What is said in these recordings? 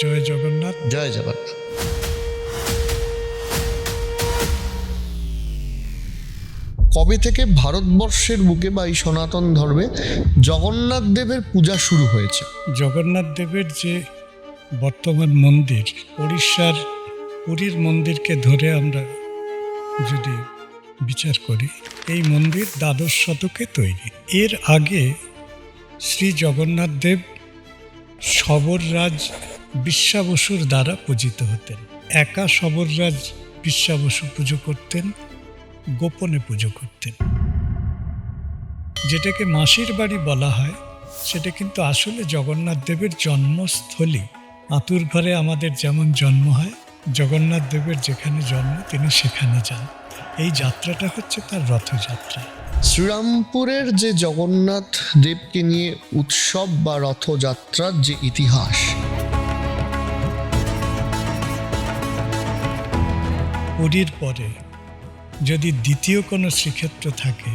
জয় জগন্নাথ। জয় জগন্নাথ। কবে থেকে ভারতবর্ষের বুকে বা এই সনাতন ধর্মে জগন্নাথ দেবের পূজা শুরু হয়েছে? জগন্নাথ দেবের যে বর্তমান মন্দির, উড়িষ্যার পুরীর মন্দিরকে ধরে আমরা যদি বিচার করি, এই মন্দির দ্বাদশ শতকে তৈরি। এর আগে শ্রী জগন্নাথ দেব শবররাজ বিশ্বাবসুর দ্বারা পূজিত হতেন। একা শবররাজ বিশ্বাবসু পুজো করতেন, গোপনে পুজো করতেন। যেটাকে মাসির বাড়ি বলা হয়, সেটা কিন্তু আসলে জগন্নাথ দেবের জন্মস্থলী। আতুর ঘরে আমাদের যেমন জন্ম হয়, জগন্নাথ দেবের যেখানে জন্ম তিনি সেখানে যান। এই যাত্রাটা হচ্ছে তার রথযাত্রা। শ্রীরামপুরের যে জগন্নাথ দেবকে নিয়ে উৎসব বা রথযাত্রার যে ইতিহাস, পুরীর পরে যদি দ্বিতীয় কোনো শ্রীক্ষেত্র থাকে,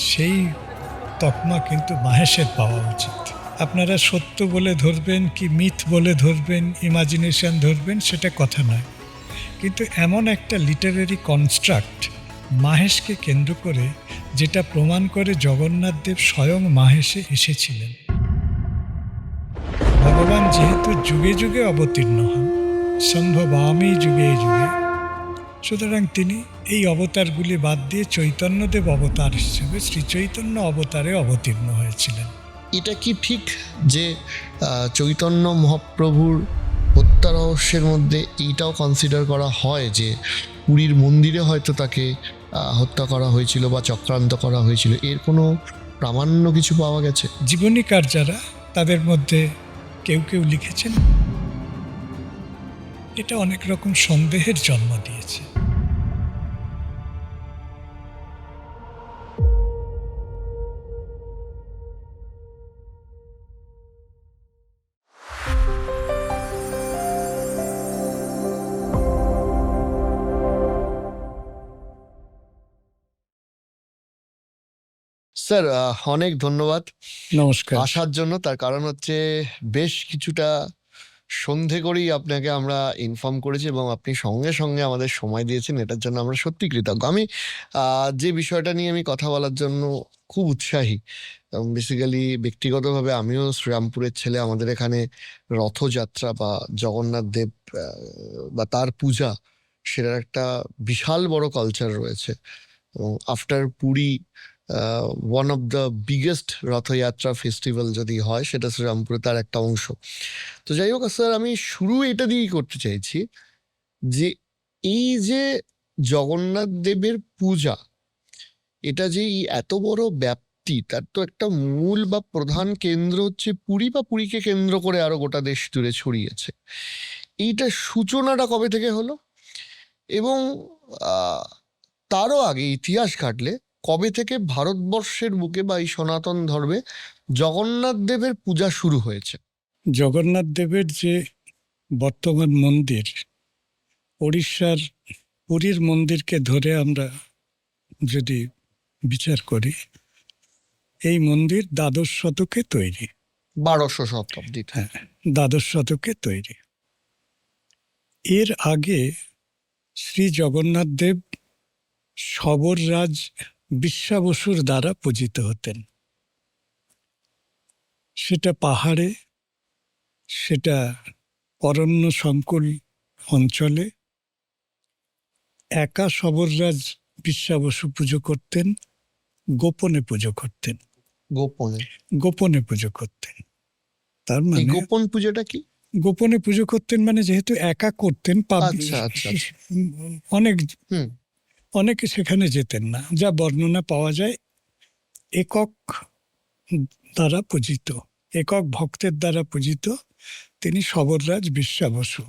সেই তকমা কিন্তু মাহেশের পাওয়া উচিত। আপনারা সত্য বলে ধরবেন কি মিথ বলে ধরবেন, ইমাজিনেশন ধরবেন, সেটা কথা নয়, কিন্তু এমন একটা লিটারেরি কনস্ট্রাক্ট মাহেশকে কেন্দ্র করে, যেটা প্রমাণ করে জগন্নাথ দেব স্বয়ং মাহেশে এসেছিলেন। ভগবান যেহেতু যুগে যুগে অবতীর্ণ হন, সম্ভবামি যুগে যুগে, সুতরাং তিনি এই অবতারগুলি বাদ দিয়ে চৈতন্যদেব অবতার হিসেবে শ্রী চৈতন্য অবতারে অবতীর্ণ হয়েছিলেন। এটা কি ঠিক যে চৈতন্য মহাপ্রভুর হত্যা রহস্যের মধ্যে এইটাও কনসিডার করা হয় যে পুরীর মন্দিরে হয়তো তাকে হত্যা করা হয়েছিল বা চক্রান্ত করা হয়েছিল? এর কোনো প্রামাণ্য কিছু পাওয়া গেছে? জীবনীকার যারা, তাদের মধ্যে কেউ কেউ লিখেছেন, এটা অনেক রকম সন্দেহের জন্ম দিয়েছে। স্যার, অনেক ধন্যবাদ নমস্কার। আসার জন্য। তার কারণ হচ্ছে বেশ কিছুটা সন্ধে করেই আপনাকে আমরা ইনফর্ম করেছি এবং আপনি সঙ্গে সঙ্গে আমাদের সময় দিয়েছেন, এটার জন্য আমরা সত্যি কৃতজ্ঞ। আমি যে বিষয়টা নিয়ে আমি কথা বলার জন্য খুব উৎসাহী, এবং বেসিক্যালি ব্যক্তিগতভাবে আমিও শ্রীরামপুরের ছেলে। আমাদের এখানে রথযাত্রা বা জগন্নাথ দেব বা তার পূজা, সেটার একটা বিশাল বড় কালচার রয়েছে। এবং after Puri, one of the biggest Rathyatra festival যদি হয়, সেটা শ্রীরামপুরে তার একটা অংশ। তো যাই হোক স্যার, আমি শুরু এটা দিয়েই করতে চাইছি যে এই যে জগন্নাথ দেবের পূজা, এটা যে এই এত বড় ব্যাপ্তি, তার তো একটা মূল বা প্রধান কেন্দ্র হচ্ছে পুরী, বা পুরীকে কেন্দ্র করে আরো গোটা দেশ জুড়ে ছড়িয়েছে। এইটা সূচনাটা কবে থেকে হলো, এবং তারও আগে ইতিহাস ঘাটলে কবে থেকে ভারতবর্ষের বুকে বা এই সনাতন ধর্মে জগন্নাথ দেবের পূজা শুরু হয়েছে? জগন্নাথ দেবের যে বর্তমান মন্দির, উড়িষ্যার পুরীর মন্দিরকে ধরে আমরা যদি বিচার করি, এই মন্দির দ্বাদশ শতকে তৈরি। 1200 শতাব্দীতে। হ্যাঁ, দ্বাদশ শতকে তৈরি। এর আগে শ্রী জগন্নাথ দেব শবররাজ বিশ্বাবসুর দ্বারা পূজিত হতেন। সেটা পাহাড়ে, সেটা অরণ্য সংকুল অঞ্চলে একা শবররাজ বিশ্বাবসু পুজো করতেন, গোপনে পুজো করতেন। গোপনে? গোপনে পুজো করতেন, তার এই মানে গোপন পূজাটা কি? গোপনে পুজো করতেন মানে যেহেতু একা করতেন, আচ্ছা আচ্ছা আচ্ছা। অনেক হুম। অনেকে সেখানে যেতেন না, যা বর্ণনা পাওয়া যায়। একক দ্বারা পূজিত, একক ভক্তের দ্বারা পূজিত তিনি শবররাজ বিশ্বাবসু।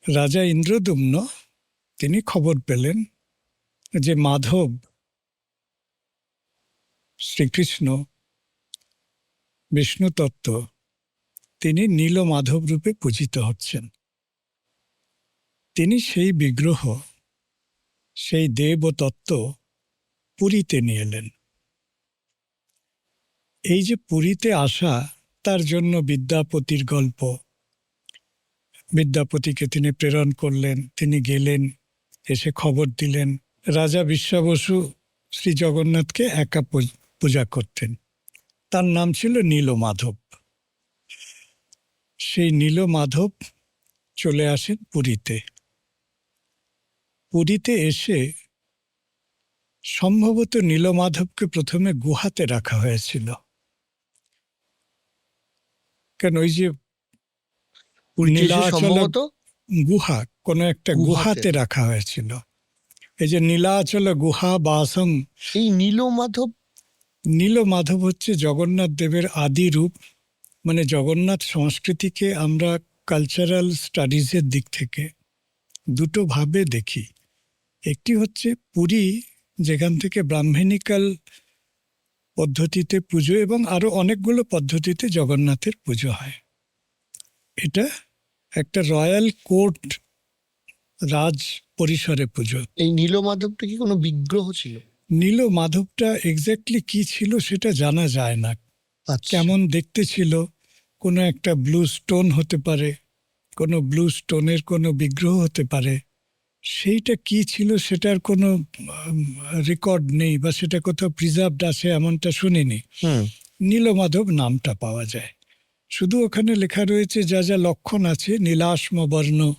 রাজা ইন্দ্রদ্যুম্ন তিনি খবর পেলেন যে মাধব, শ্রীকৃষ্ণ, বিষ্ণু তত্ত্ব, তিনি নীল মাধব রূপে পূজিত হচ্ছেন। তিনি সেই বিগ্রহ, সেই দেব তত্ত্ব পুরীতে নিয়ে এলেন। এই যে পুরীতে আসা, বার্তার জন্য বিদ্যাপতির গল্প। বিদ্যাপতিকে তিনি প্রেরণ করলেন, তিনি গেলেন, এসে খবর দিলেন। রাজা বিশ্বাবসু শ্রী জগন্নাথকে একা পূজা করতেন। তার নাম ছিল নীলমাধব। সেই নীলমাধব চলে আসেন পুরীতে। পুরীতে এসে সম্ভবত নীলমাধবকে প্রথমে গুহাতে রাখা হয়েছিল, কেন ওই যে পুরীতে এসে নীলাচল সম্ভবত গুহা, কোনো একটা গুহাতে। গুহাতে রাখা হয়েছিল। এই যে নীলাচল গুহা বাসং, এই নীলমাধব নীলমাধব হচ্ছে জগন্নাথ দেবের আদি রূপ। মানে জগন্নাথ সংস্কৃতিকে আমরা কালচারাল স্টাডিজের দিক থেকে দুটো ভাবে দেখি। একটি হচ্ছে পুরী, যেখান থেকে ব্রাহ্মণিক্যাল পদ্ধতিতে পুজো এবং আরো অনেকগুলো পদ্ধতিতে জগন্নাথের পুজো হয়। এটা একটা রয়্যাল কোর্ট, রাজ পরিসরে পুজো। এই নীলমাধবটা কি কোনো বিগ্রহ ছিল? নীলমাধবটা এক্স্যাক্টলি কি ছিল সেটা জানা যায় না। আচ্ছা, কেমন দেখতে ছিল, কোনো একটা ব্লু স্টোন হতে পারে, কোনো ব্লু স্টোনের কোনো বিগ্রহ হতে পারে। সেইটা কি ছিল সেটার কোনো রেকর্ড নেই, বা সেটা কোথাও প্রিজার্ভড আছে এমনটা শুনিনি। নীলমাধব নামটা পাওয়া যায়, শুধু ওখানে লেখা রয়েছে যা যা লক্ষণ আছে। নীলাশ্ম বর্ণ,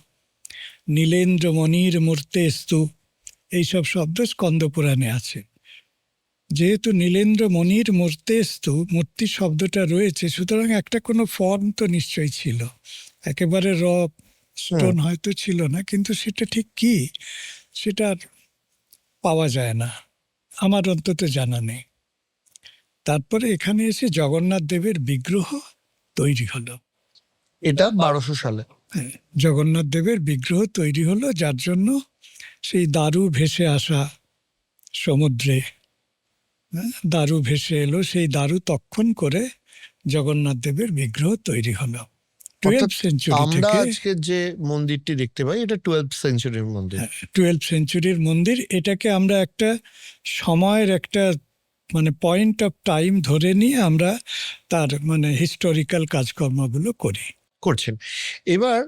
নীলেন্দ্র মণির মূর্তেস্তু, এইসব শব্দ স্কন্দ পুরাণে আছে। যেহেতু নীলেন্দ্র মণির মূর্তেস্তু, মূর্তি শব্দটা রয়েছে, সুতরাং একটা কোনো ফর্ম তো নিশ্চয়ই ছিল। একেবারে র স্টোন হয়তো ছিল না, কিন্তু সেটা ঠিক কি সেটা আর পাওয়া যায় না, আমার অন্তত জানা নেই। তারপরে এখানে এসে জগন্নাথ দেবের বিগ্রহ তৈরি হলো। এটা 1200 সালে। হ্যাঁ, জগন্নাথ দেবের বিগ্রহ তৈরি হলো, যার জন্য সেই দারু ভেসে আসা সমুদ্রে, দারু ভেসে এলো, সেই দারু তক্ষণ করে জগন্নাথ দেবের বিগ্রহ তৈরি হলো 12th সেঞ্চুরি আমরা থেকে। আজকে যে মন্দিরটি দেখতে পাই এটা 12th সেঞ্চুরির মন্দির। 12th সেঞ্চুরির মন্দির। এটাকে আমরা একটা সময়ের একটা মানে পয়েন্ট অফ টাইম ধরে নিয়ে আমরা তার মানে হিস্টোরিক্যাল কাজকর্মগুলো করছেন। এবার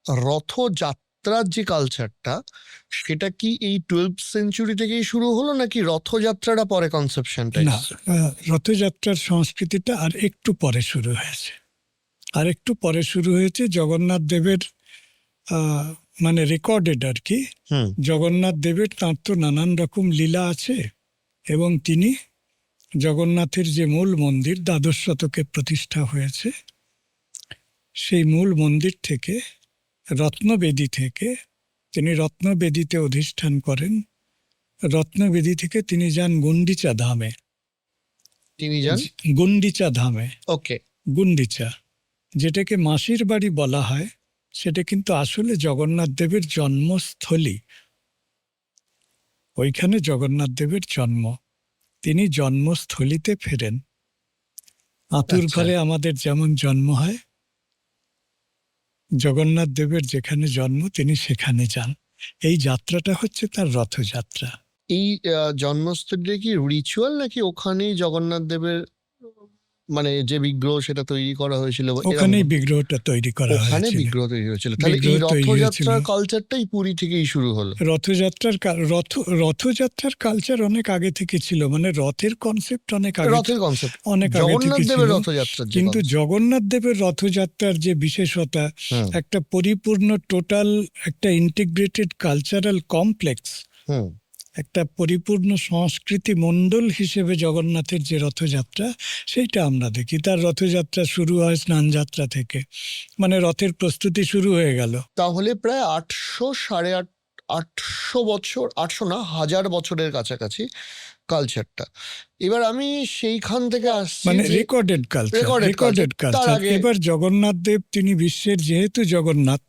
রথযাত্রার যে কালচারটা, সেটা কি এই 12th সেঞ্চুরি থেকেই শুরু হলো, নাকি রথযাত্রাটা পরে কনসেপশনটা? না, রথযাত্রার সংস্কৃতিটা আর একটু পরে শুরু হয়েছে। আর একটু পরে শুরু হয়েছে জগন্নাথ দেবের মানে রেকর্ডেড আর কি। জগন্নাথ দেবের তাঁর তো নানান রকম লীলা আছে, এবং তিনি জগন্নাথের যে মূল মন্দির দ্বাদশ শতকে প্রতিষ্ঠা হয়েছে, সেই মূল মন্দির থেকে রত্নবেদী থেকে তিনি রত্নবেদীতে অধিষ্ঠান করেন। রত্নবেদী থেকে তিনি যান গুন্ডিচা ধামে। তিনি যান গুন্ডিচা ধামে, ওকে। গুন্ডিচা, যেটাকে মাসির বাড়ি বলা হয়, সেটা কিন্তু আসলে জগন্নাথ দেবের জন্মস্থলী। ওইখানে জগন্নাথ দেবের জন্ম। তিনি জন্মস্থলীতে ফেরেন। আতুর আচ্ছা। ঘরে আমাদের যেমন জন্ম হয়, জগন্নাথ দেবের যেখানে জন্ম তিনি সেখানে যান। এই যাত্রাটা হচ্ছে তার রথযাত্রা। এই জন্মস্থলীতে কি রিচুয়াল, নাকি ওখানেই জগন্নাথ দেবের মানে যে বিগ্রহ সেটা তৈরি করা হয়েছিল? ওখানেই বিগ্রহটা তৈরি করা ওখানে হয়েছিল। বিগ্রহ তৈরি হয়েছিল। তাহলে এই বিগ্রহ তৈরি হয়েছিল। রথযাত্রার কালচারটাই পুরী থেকেই শুরু হলো। রথযাত্রার কালচার অনেক আগে থেকে ছিল, মানে রথের কনসেপ্ট অনেক আগে, রথের কনসেপ্ট অনেক আগে জগন্নাথ থেকে ছিল। দেবের রথযাত্রার যে কিন্তু concept। জগন্নাথ দেবের রথযাত্রার যে বিশেষতা, একটা পরিপূর্ণ টোটাল একটা ইন্টিগ্রেটেড কালচারাল কমপ্লেক্স, একটা পরিপূর্ণ সংস্কৃতি মণ্ডল হিসেবে জগন্নাথের যে রথযাত্রা, সেইটা আমরা দেখি। তার রথযাত্রা শুরু হয় স্নানযাত্রা থেকে, মানে রথের প্রস্তুতি শুরু হয়ে গেল। তাহলে প্রায় 800 বছর, 800 না 1000 বছরের কাছাকাছি কালচারটা। এবার আমি সেইখান থেকে আসছি, মানে যে রেকর্ডেড recorded culture। তার কালচার। আগে- এবার জগন্নাথ দেব তিনি বিশ্বের যেহেতু জগন্নাথ,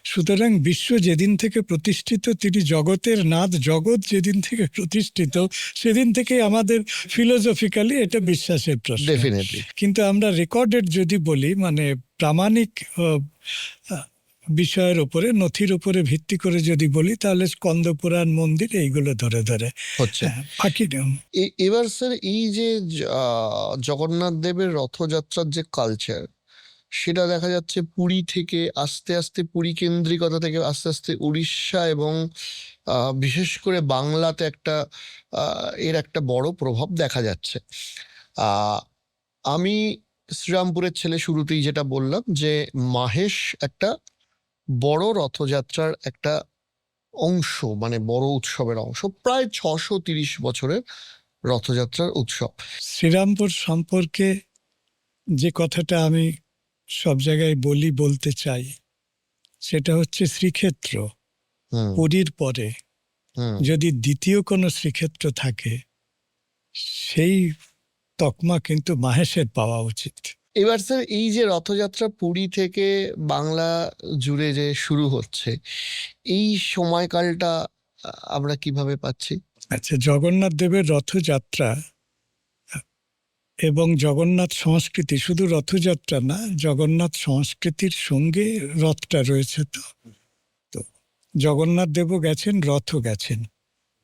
সুতরাং বিশ্ব যেদিন থেকে প্রতিষ্ঠিত, তিনি জগতের নাথ। জগৎ যেদিন থেকে প্রতিষ্ঠিত সেদিন থেকে আমাদের ফিলোসফিক্যালি এটা বিশ্বাসের প্রশ্ন। ডেফিনেটলি। কিন্তু আমরা রেকর্ডেড যদি বলি, মানে প্রামাণিক বিষয়ের উপরে, নথির উপরে ভিত্তি করে যদি বলি তাহলে স্কন্দপুরাণ মন্দির এইগুলো ধরে ধরে। হচ্ছে হ্যাঁ, বাকি এবার স্যার এই যে জগন্নাথ দেবের রথযাত্রার যে কালচার, সেটা দেখা যাচ্ছে পুরী থেকে আস্তে আস্তে, পুরী কেন্দ্রিকতা থেকে আস্তে আস্তে উড়িষ্যা এবং বিশেষ করে বাংলাতে এর একটা বড় প্রভাব দেখা যাচ্ছে। আহ আমি শ্রীরামপুরের ছেলে, শুরুতেই যেটা বললাম যে মাহেশ একটা বড় রথযাত্রার একটা অংশ, মানে বড় উৎসবের অংশ, প্রায় 630 বছরের রথযাত্রার উৎসব। শ্রীরামপুর সম্পর্কে যে কথাটা আমি সব জায়গায় বলতে চাই, সেটা হচ্ছে শ্রীক্ষেত্র হুম পুরীর পরে হুম যদি দ্বিতীয় কোনো শ্রীক্ষেত্র থাকে, সেই তকমা কিন্তু মাহেশের পাওয়া উচিত। এবার স্যার এই যে রথযাত্রা পুরী থেকে বাংলা জুড়ে যে শুরু হচ্ছে, এই সময়কালটা আমরা কিভাবে পাচ্ছি? আচ্ছা, জগন্নাথ দেবের রথযাত্রা এবং জগন্নাথ সংস্কৃতি, শুধু রথযাত্রা না, জগন্নাথ সংস্কৃতির সঙ্গে রথটা রয়েছে। তো তো জগন্নাথ দেবও গেছেন, রথও গেছেন।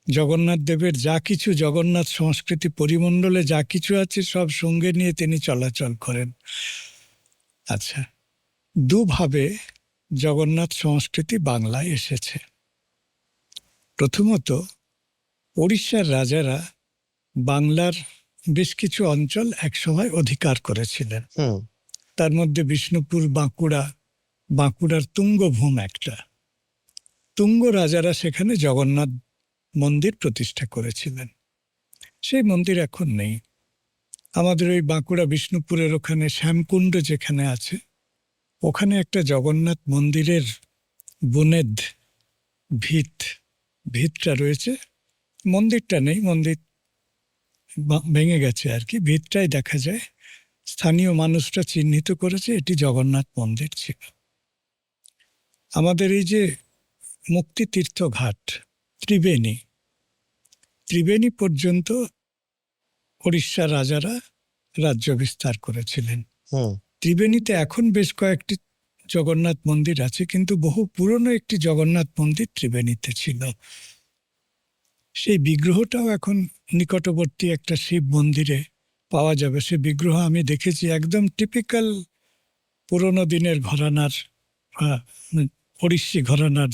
জগন্নাথ দেবের যা কিছু জগন্নাথ সংস্কৃতি পরিমণ্ডলে যা কিছু আছে সব সঙ্গে নিয়ে তিনি চলাচল করেন। আচ্ছা, দুভাবে জগন্নাথ সংস্কৃতি বাংলায় এসেছে। প্রথমত, ওড়িশার রাজারা বাংলার বেশ কিছু অঞ্চল একসময় অধিকার করেছিলেন। হুম তার মধ্যে বিষ্ণুপুর, বাঁকুড়ার তুঙ্গভূম একটা। তুঙ্গ রাজারা সেখানে জগন্নাথ মন্দির প্রতিষ্ঠা করেছিলেন। সেই মন্দির এখন নেই। আমাদের ওই বাঁকুড়া বিষ্ণুপুরের ওখানে শ্যামকুণ্ড যেখানে আছে, ওখানে একটা জগন্নাথ মন্দিরের বুনেদ ভিতটা রয়েছে। মন্দিরটা নেই, মন্দির ভেঙে গেছে আর কি, ভিতটাই দেখা যায়। স্থানীয় মানুষরা চিহ্নিত করেছে এটি জগন্নাথ মন্দির ছিল। আমাদের এই যে মুক্তিতীর্থ ঘাট, ত্রিবেণী পর্যন্ত ওড়িশার রাজারা রাজ্য বিস্তার করেছিলেন। হুম ত্রিবেণীতে এখন বেশ কয়েকটি জগন্নাথ মন্দির আছে, কিন্তু বহু পুরনো একটি জগন্নাথ মন্দির ত্রিবেণীতে ছিল। সেই বিগ্রহটাও এখন নিকটবর্তী একটা শিব মন্দিরে পাওয়া যাবে। সে বিগ্রহ আমি দেখেছি, একদম টিপিক্যাল পুরনো দিনের ঘরানার, ওড়িশি ঘরানার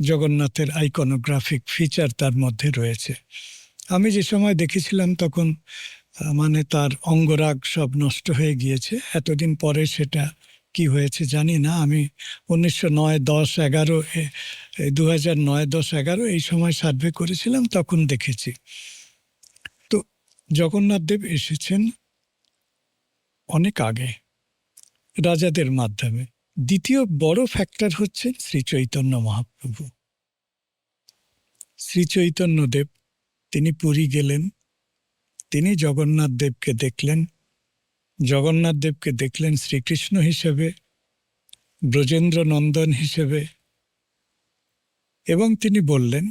জগন্নাথের আইকনোগ্রাফিক ফিচার তার মধ্যে রয়েছে। আমি যে সময় দেখেছিলাম তখন মানে তার অঙ্গরাগ সব নষ্ট হয়ে গিয়েছে। এতদিন পরে সেটা কি হয়েছে জানি না। আমি 1909, 10, 11, 2009, 10, 11 এই সময় সার্ভে করেছিলাম, তখন দেখেছি। তো জগন্নাথ দেব এসেছেন অনেক আগে রাজাদের মাধ্যমে। দ্বিতীয় বড় ফ্যাক্টর হচ্ছে শ্রী চৈতন্য মহাপ্রভু। শ্রী চৈতন্য দেব তিনি পুরী গেলেন, তিনি জগন্নাথ দেবকে দেখলেন। জগন্নাথ দেবকে দেখলেন শ্রীকৃষ্ণ হিসেবে, ব্রজেন্দ্র নন্দন হিসেবে, এবং তিনি বললেন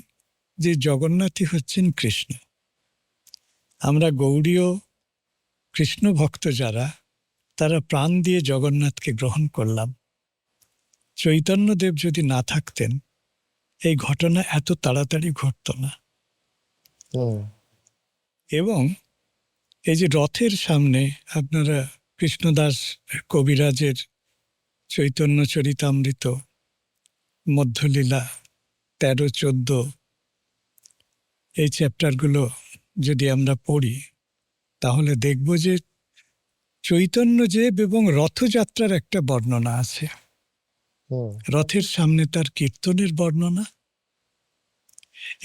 যে জগন্নাথই হচ্ছেন কৃষ্ণ। আমরা গৌড়ীয় কৃষ্ণ ভক্ত যারা, তারা প্রাণ দিয়ে জগন্নাথকে গ্রহণ করলাম। চৈতন্যদেব যদি না থাকতেন, এই ঘটনা এত তাড়াতাড়ি ঘটত না। হুম এবং এই যে রথের সামনে আপনারা কৃষ্ণদাস কবিরাজের চৈতন্য চরিতামৃত, মধ্যলীলা 13-14 এই চ্যাপ্টারগুলো যদি আমরা পড়ি, তাহলে দেখব যে চৈতন্যদেব এবং রথযাত্রার একটা বর্ণনা আছে। হুম রথের সামনে তার কীর্তনের বর্ণনা,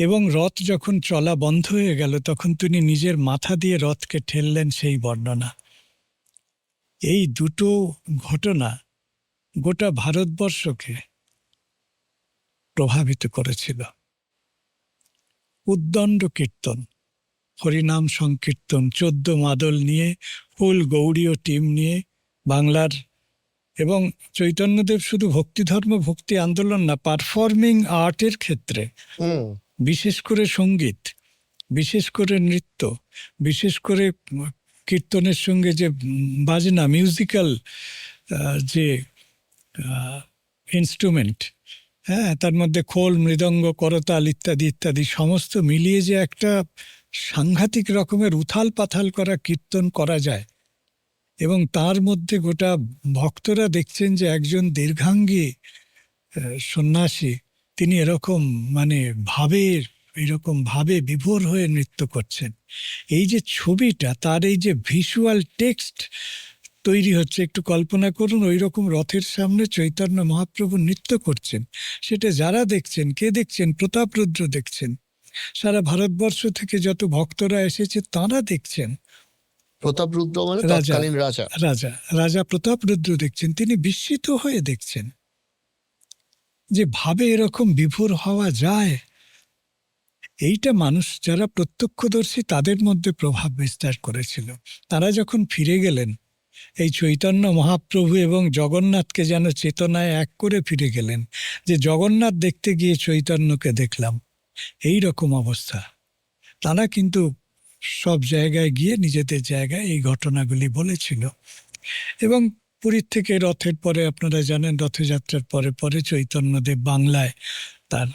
এবং রথ যখন চলা বন্ধ হয়ে গেল তখন তিনি নিজের মাথা দিয়ে রথকে ঠেললেন, সেই বর্ণনা। এই দুটো ঘটনা গোটা ভারতবর্ষকে প্রভাবিত করেছিল। উদ্দণ্ড কীর্তন, হরিনাম সংকীর্তন, 14 মাদল নিয়ে, ফুল গৌড়ীয় টিম নিয়ে বাংলার। এবং চৈতন্যদেব শুধু ভক্তিধর্ম, ভক্তি আন্দোলন না, পারফর্মিং আর্টের ক্ষেত্রে, হুম বিশেষ করে সঙ্গীত, বিশেষ করে নৃত্য, বিশেষ করে কীর্তনের সঙ্গে যে বাজনা, মিউজিক্যাল যে ইনস্ট্রুমেন্ট, হ্যাঁ, তার মধ্যে খোল, মৃদঙ্গ, করতাল ইত্যাদি ইত্যাদি সমস্ত মিলিয়ে যে একটা সাংঘাতিক রকমের উথাল পাথাল করা কীর্তন করা যায়, এবং তার মধ্যে গোটা ভক্তরা দেখছেন যে একজন দীর্ঘাঙ্গী সন্ন্যাসী, তিনি এরকম মানে এরকম ভাবে বিভোর হয়ে নৃত্য করছেন। এই যে ছবিটা, তার এই যে ভিজুয়াল টেক্সট তৈরি হচ্ছে, একটু কল্পনা করুন ওই রকম রথের সামনে চৈতন্য মহাপ্রভু নৃত্য করছেন। সেটা যারা দেখছেন, কে দেখছেন? প্রতাপরুদ্র দেখছেন, সারা ভারতবর্ষ থেকে যত ভক্তরা এসেছে তারা দেখছেন। প্রতাপরুদ্র মানে রাজা তৎকালীন রাজা। রাজা রাজা প্রতাপরুদ্র দেখছেন, তিনি বিস্মিত হয়ে দেখছেন যে ভাবে এরকম বিভোর হওয়া যায়। এইটা মানুষ যারা প্রত্যক্ষদর্শী তাদের মধ্যে প্রভাব বিস্তার করেছিল। তারা যখন ফিরে গেলেন, এই চৈতন্য মহাপ্রভু এবং জগন্নাথকে যেন চেতনায় এক করে ফিরে গেলেন, যে জগন্নাথ দেখতে গিয়ে চৈতন্যকে দেখলাম, এই রকম অবস্থা। তারা কিন্তু সব জায়গায় গিয়ে নিজেদের জায়গায় এই ঘটনাগুলি বলেছিল। এবং পুরীর থেকে রথের পরে, আপনারা জানেন, রথযাত্রার পরে পরে চৈতন্যদেব বাংলায় তার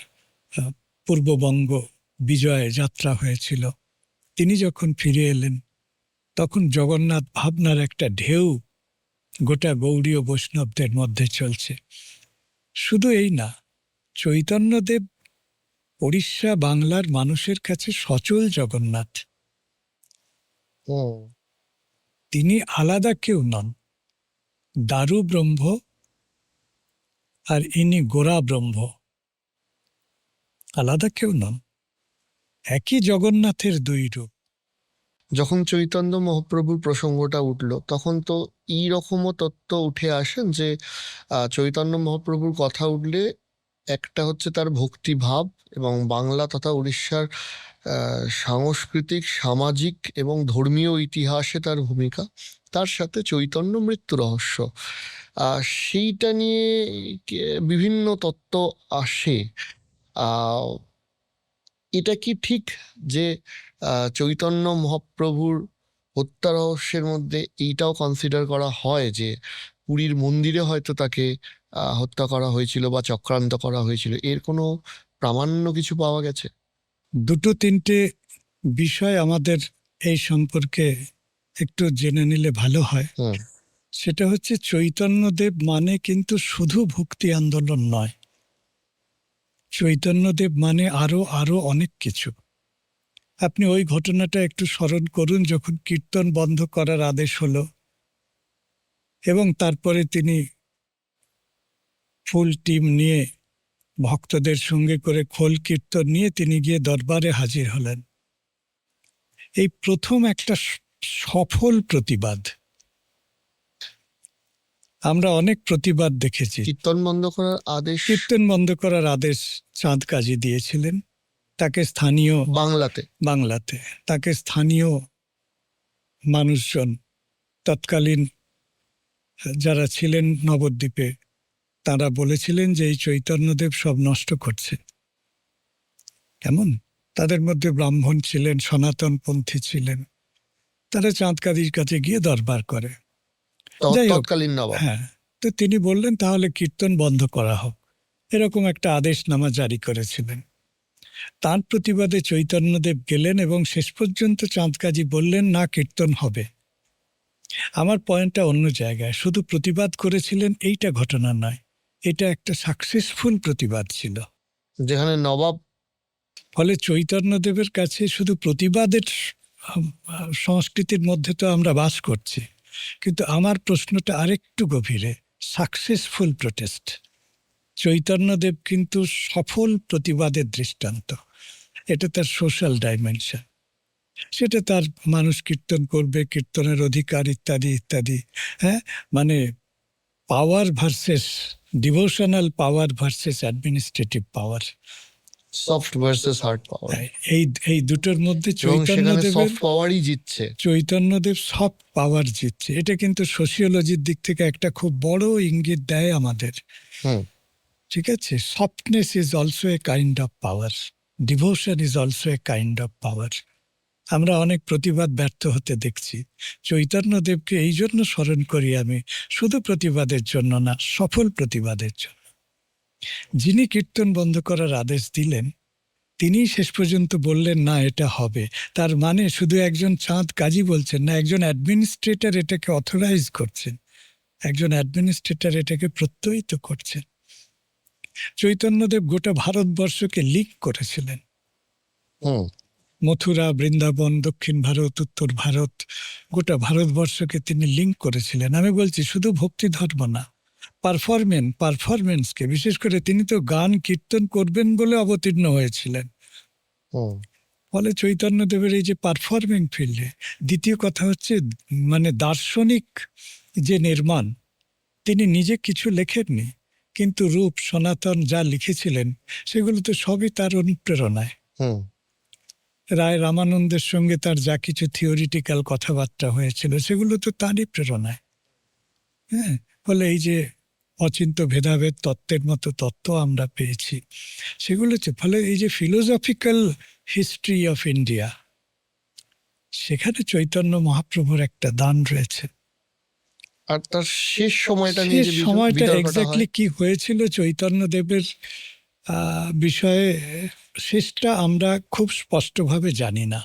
পূর্ববঙ্গ বিজয় যাত্রা হয়েছিল। তিনি যখন ফিরে এলেন, তখন জগন্নাথ ভাবনার একটা ঢেউ গোটা গৌড়ীয় বৈষ্ণবদের মধ্যে চলছে। শুধু এই না, চৈতন্যদেব ওড়িশা বাংলার মানুষের কাছে সচল জগন্নাথ। হুম। তিনি আলাদা কেউ নন। দারু ব্রহ্ম আর ইনি গোরা ব্রহ্ম, আলাদা কেউ নন, একই জগন্নাথের দুই রূপ। যখন চৈতন্য মহাপ্রভুর প্রসঙ্গটা উঠল, তখন তো এইরকমও তত্ত্ব উঠে আসেন যে চৈতন্য মহাপ্রভুর কথা উঠলে একটা হচ্ছে তার ভক্তিভাব এবং বাংলা তথা উড়িষ্যার সাংস্কৃতিক, সামাজিক এবং ধর্মীয় ইতিহাসে তার ভূমিকা, তার সাথে চৈতন্য মৃত্যু রহস্য, সেইটা নিয়ে বিভিন্ন তত্ত্ব আসে। আহ, এটা কি ঠিক যে চৈতন্য মহাপ্রভুর হত্যা রহস্যের মধ্যে এইটাও কনসিডার করা হয় যে পুরীর মন্দিরে হয়তো তাকে হত্যা করা হয়েছিল বা চক্রান্ত করা হয়েছিল? এর কোনো প্রামাণ্য কিছু পাওয়া গেছে? দুটো তিনটে বিষয় আমাদের এই সম্পর্কে একটু জেনে নিলে ভালো হয়। হুম। সেটা হচ্ছে, চৈতন্যদেব মানে কিন্তু শুধু ভক্তি আন্দোলন নয়। চৈতন্যদেব মানে আরো আরো অনেক কিছু। আপনি ওই ঘটনাটা একটু স্মরণ করুন, যখন কীর্তন বন্ধ করার আদেশ হলো এবং তারপরে তিনি ফুল টিম নিয়ে, ভক্তদের সঙ্গে করে খোল কীর্তন নিয়ে তিনি গিয়ে দরবারে হাজির হলেন। এই প্রথম একটা সফল প্রতিবাদ। আমরা অনেক প্রতিবাদ দেখেছি। কীর্তন বন্ধ করার আদেশ কীর্তন বন্ধ করার আদেশ চাঁদ কাজী দিয়েছিলেন। তাকে বাংলাতে তাকে স্থানীয় মানুষজন, তৎকালীন যারা ছিলেন নবদ্বীপে, তারা বলেছিলেন যে এই চৈতন্যদেব সব নষ্ট করছে। কেমন? তাদের মধ্যে ব্রাহ্মণ ছিলেন, সনাতনপন্থী ছিলেন। তারা চাঁদ কাজীর কাছে গিয়ে দরবার করে। যাই হোক, তৎকালীন নবাব। হ্যাঁ, তো তিনি বললেন তাহলে কীর্তন বন্ধ করা হোক, এরকম একটা আদেশনামা জারি করেছিলেন। তার প্রতিবাদে চৈতন্যদেব গেলেন এবং শেষ পর্যন্ত চাঁদ কাজী বললেন না, কীর্তন হবে। আমার পয়েন্টটা অন্য জায়গায়। শুধু প্রতিবাদ করেছিলেন এইটা ঘটনা নয়, এটা একটা সাকসেসফুল প্রতিবাদ ছিল, যেখানে নবাব। ফলে চৈতন্যদেবের কাছে শুধু প্রতিবাদের সংস্কৃতির মধ্যে তো আমরা বাস করছি, কিন্তু আমার প্রশ্নটা আরেকটু গভীরে। সাকসেসফুল প্রোটেস্ট, চৈতন্যদেব কিন্তু সফল প্রতিবাদের দৃষ্টান্ত। এটা তার সোশ্যাল ডাইমেনশন। সেটা তার মানুষ কীর্তন করবে, কীর্তনের অধিকার ইত্যাদি ইত্যাদি। হ্যাঁ, মানে power versus devotional power versus administrative power, soft versus hard power. এই দুটোর মধ্যে এবং সেখানে চৈতন্যদেবের সফট পাওয়ারই জিতছে। চৈতন্যদেব সফট পাওয়ার জিতছে। এটা কিন্তু সোশিওলজির দিক থেকে একটা খুব বড় ইঙ্গিত দেয় আমাদের। হুম। ঠিক আছে, softness is also a kind of power, devotion is also a kind of power. আমরা অনেক প্রতিবাদ ব্যর্থ হতে দেখছি। চৈতন্যদেবকে এই জন্য স্মরণ করি আমি, শুধু প্রতিবাদের জন্য না, সফল প্রতিবাদের জন্য। যিনি কীর্তন বন্ধ করার আদেশ দিলেন তিনি শেষ পর্যন্ত বললেন না এটা হবে। তার মানে শুধু একজন চাঁদ কাজী বলছেন না, একজন অ্যাডমিনিস্ট্রেটর এটাকে অথরাইজ করছেন, একজন অ্যাডমিনিস্ট্রেটর এটাকে প্রত্যয়িত করছেন। চৈতন্যদেব গোটা ভারতবর্ষকে লিক করেছিলেন, হুম মথুরা, বৃন্দাবন, দক্ষিণ ভারত, উত্তর ভারত, গোটা ভারতবর্ষকে তিনি লিঙ্ক করেছিলেন। আমি বলছি শুধু ভক্তি ধর্ম না, পারফরমেন্সকে, বিশেষ করে তিনি তো গান কীর্তন করবেন বলে অবতীর্ণ হয়েছিলেন। হুম ফলে চৈতন্যদেবের এই যে পারফর্মিং ফিল্ডে, দ্বিতীয় কথা হচ্ছে মানে দার্শনিক যে নির্মাণ, তিনি নিজে কিছু লেখেননি, কিন্তু রূপ সনাতন যা লিখেছিলেন সেগুলো তো সবই তার অনুপ্রেরণায়। হুম রায় রামানন্দের সঙ্গে তার যা কিছু থিওরিটিক্যাল কথাবার্তা হয়েছিল সেগুলো তো তারই প্রেরণায়। হ্যাঁ, ফলে এই যে অচিন্ত ভেদাভেদ তত্ত্বের মতো তত্ত্ব আমরা পেয়েছি, সেগুলো হচ্ছে ফলে এই যে ফিলোসফিক্যাল হিস্ট্রি অফ ইন্ডিয়া, সেখানে চৈতন্য মহাপ্রভুর একটা দান রয়েছে। আর তার শেষ সময়টা নিয়ে শেষ যে সময়টা বিতর্কটা এক্স্যাক্টলি হয়। কি হয়েছিল চৈতন্যদেবের বিষয়ে, শেষটা আমরা খুব স্পষ্টভাবে জানি না।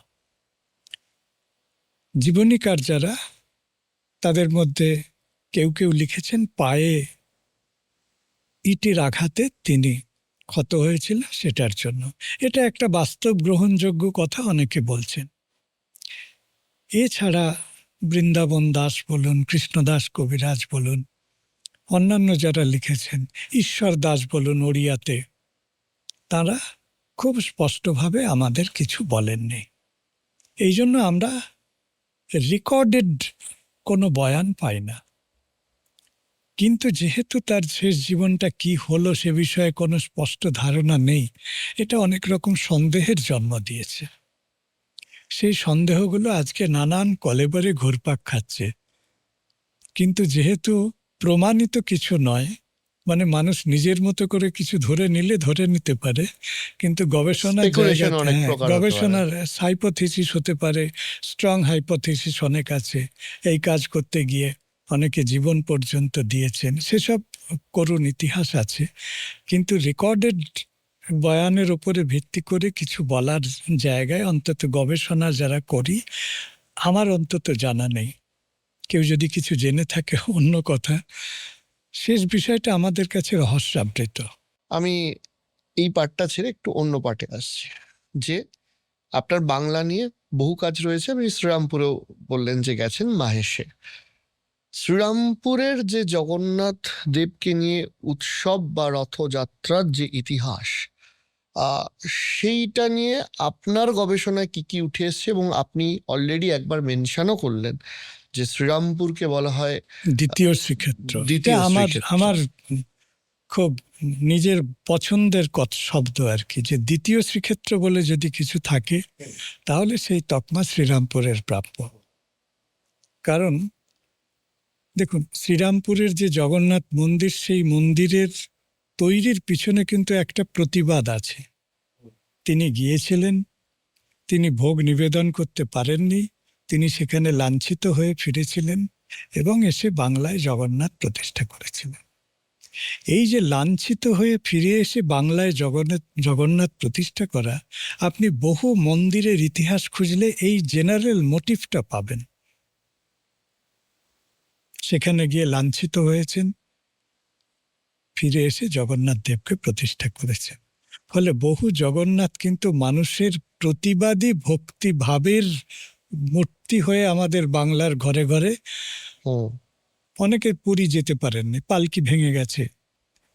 জীবনীকার যারা, তাদের মধ্যে কেউ কেউ লিখেছেন পায়ে ইটের আঘাতে তিনি ক্ষত হয়েছিল সেটার জন্য। এটা একটা বাস্তব গ্রহণযোগ্য কথা, অনেকে বলছেন। এছাড়া বৃন্দাবন দাস বলুন, কৃষ্ণদাস কবিরাজ বলুন, অন্যান্য যারা লিখেছেন, ঈশ্বর দাস বলুন ওড়িয়াতে, তারা খুব স্পষ্টভাবে আমাদের কিছু বলেননি। এই জন্য আমরা রেকর্ডেড কোনো বয়ান পাই না। কিন্তু যেহেতু তার শেষ জীবনটা কি হলো সে বিষয়ে কোনো স্পষ্ট ধারণা নেই, এটা অনেক রকম সন্দেহের জন্ম দিয়েছে। সেই সন্দেহগুলো আজকে নানান কলেবরে ঘুরপাক খাচ্ছে। কিন্তু যেহেতু প্রমাণিত কিছু নয়, মানে মানুষ নিজের মতো করে কিছু ধরে নিলে ধরে নিতে পারে, কিন্তু গবেষণার স্পেকুলেশন জায়গাতে, অনেক হ্যাঁ, প্রকার হতে পারে। গবেষণার হাইপোথিসিস হতে পারে, স্ট্রং হাইপোথিসিস অনেক আছে। এই কাজ করতে গিয়ে অনেকে জীবন পর্যন্ত দিয়েছেন, সেসব করুণ ইতিহাস আছে। কিন্তু রেকর্ডেড বয়ানের উপরে ভিত্তি করে কিছু বলার জায়গায় অন্তত গবেষণা যারা করি, আমার অন্তত জানা নেই। কেউ যদি কিছু জেনে থাকে অন্য কথা, শেষ বিষয়টা আমাদের কাছে রহস্যাবৃত। আমি এই পার্টটা ছেড়ে একটু অন্য পার্টে আসছি, যে আপনার বাংলা নিয়ে বহু কাজ রয়েছে। আপনি শ্রীরামপুরেও বললেন যে গেছেন, মাহেশে। শ্রীরামপুরের যে জগন্নাথ দেবকে নিয়ে উৎসব বা রথযাত্রার যে ইতিহাস, আহ, সেইটা নিয়ে আপনার গবেষণায় কি কি উঠে এসছে, এবং আপনি অলরেডি একবার মেনশনও করলেন যে শ্রীরামপুরকে বলা হয় দ্বিতীয় শ্রীক্ষেত্র, এটা দ্বিতীয় আমার শ্রীক্ষেত্র। আমার খুব নিজের পছন্দের শব্দ আর কি, যে দ্বিতীয় শ্রীক্ষেত্র বলে যদি কিছু থাকে তাহলে সেই তকমা শ্রীরামপুরের প্রাপ্য। কারণ দেখুন, শ্রীরামপুরের যে জগন্নাথ মন্দির, সেই মন্দিরের তৈরির পিছনে কিন্তু একটা প্রতিবাদ আছে। তিনি গিয়েছিলেন, তিনি ভোগ নিবেদন করতে পারেননি, তিনি সেখানে লাঞ্ছিত হয়ে ফিরেছিলেন এবং এসে বাংলায় জগন্নাথ প্রতিষ্ঠা করেছিলেন। এই যে লাঞ্ছিত হয়ে ফিরে এসে বাংলায় জগন্নাথ প্রতিষ্ঠা করা, আপনি বহু মন্দিরের ইতিহাস খুঁজলে এই জেনারেল মোটিভটা পাবেন। সেখানে গিয়ে লাঞ্ছিত হয়েছেন, ফিরে এসে জগন্নাথ দেবকে প্রতিষ্ঠা করেছেন। ফলে বহু জগন্নাথ কিন্তু মানুষের প্রতিবাদী ভক্তিভাবের মূর্তি হয়ে আমাদের বাংলার ঘরে ঘরে। হুম অনেকে পুরী যেতে পারেননি, পালকি ভেঙে গেছে,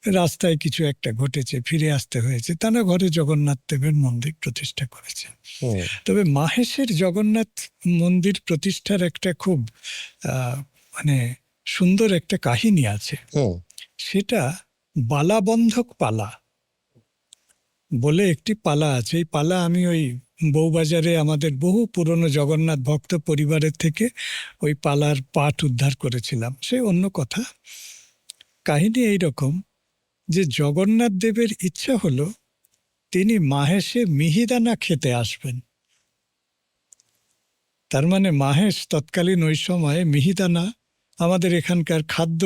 রাস্তায় কিছু একটা ঘটেছে, ফিরে আসতে হয়েছে, তারা ঘরে জগন্নাথ দেবের মন্দির প্রতিষ্ঠা করেছে। হুম তবে মাহেশের জগন্নাথ মন্দির প্রতিষ্ঠার একটা খুব মানে সুন্দর একটা কাহিনী আছে। হুম সেটা বালাবন্ধক পালা বলে একটি পালা আছে। এই পালা আমি ওই বউবাজারে আমাদের বহু পুরনো জগন্নাথ ভক্ত পরিবারের থেকে ওই পালার পাঠ উদ্ধার করেছিলাম, সে অন্য কথা। কাহিনী এইরকম যে জগন্নাথ দেবের ইচ্ছা হলো তিনি মাহেশে মিহিদানা খেতে আসবেন। তার মানে মাহেশ তৎকালীন ওই সময়ে মিহিদানা আমাদের এখানকার খাদ্য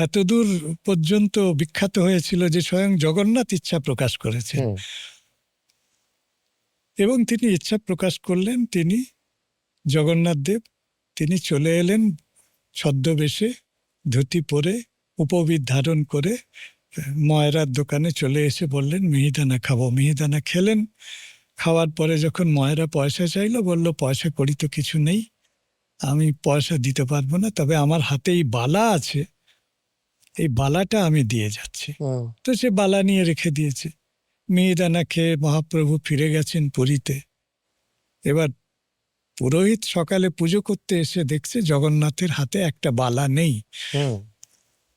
এতদূর পর্যন্ত বিখ্যাত হয়েছিল যে স্বয়ং জগন্নাথ ইচ্ছা প্রকাশ করেছেন, হুম এবং তিনি ইচ্ছা প্রকাশ করলেন। তিনি জগন্নাথ দেব তিনি চলে এলেন ছদ্মবেশে, ধুতি পরে, উপবিদ ধারণ করে ময়রার দোকানে চলে এসে বললেন মিহিদানা খাবো। মিহিদানা খেলেন। খাওয়ার পরে যখন ময়রা পয়সা চাইলো, বলল পয়সা কড়ি তো কিছু নেই, আমি পয়সা দিতে পারবো না, তবে আমার হাতে এই বালা আছে, এই বালাটা আমি দিয়ে যাচ্ছি। হুম তো সে বালা নিয়ে রেখে দিয়েছে। মিহিদানা খেয়ে মহাপ্রভু ফিরে গেছেন পুরীতে। এবার পুরোহিত সকালে পুজো করতে এসে দেখছে জগন্নাথের হাতে একটা বালা নেই। হুম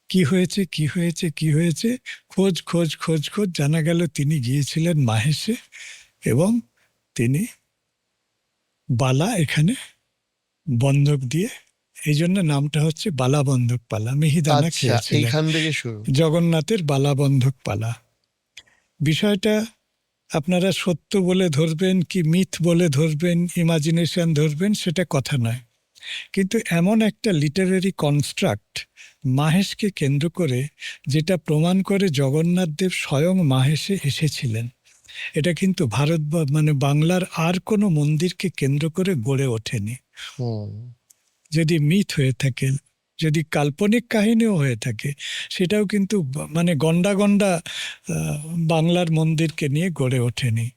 কি হয়েছে, কি হয়েছে, কি হয়েছে? খোঁজ খোঁজ খোঁজ খোঁজ জানা গেল তিনি গিয়েছিলেন মাহেশে, এবং তিনি বালা এখানে বন্ধক দিয়ে, এই জন্য নামটা হচ্ছে বালা বন্ধক পালা। মিহিদানা আচ্ছা, খেয়েছিলেন, এইখান থেকে শুরু। জগন্নাথের বালা বন্ধক পালা। বিষয়টা আপনারা সত্য বলে ধরবেন কি মিথ বলে ধরবেন, ইমাজিনেশন ধরবেন, সেটা কথা নয়, কিন্তু এমন একটা লিটারেরি কনস্ট্রাক্ট মাহেশকে কেন্দ্র করে, যেটা প্রমাণ করে জগন্নাথ দেব স্বয়ং মাহেশে এসেছিলেন। এটা কিন্তু ভারত মানে বাংলার আর কোনো মন্দিরকে কেন্দ্র করে গড়ে ওঠেনি। হুম যদি মিথ হয়ে থাকে, যদি কাল্পনিক কাহিনীও হয়ে থাকে, সেটাও কিন্তু মানে গন্ডা গন্ডা বাংলার মন্দিরকে নিয়ে গড়ে ওঠেনি।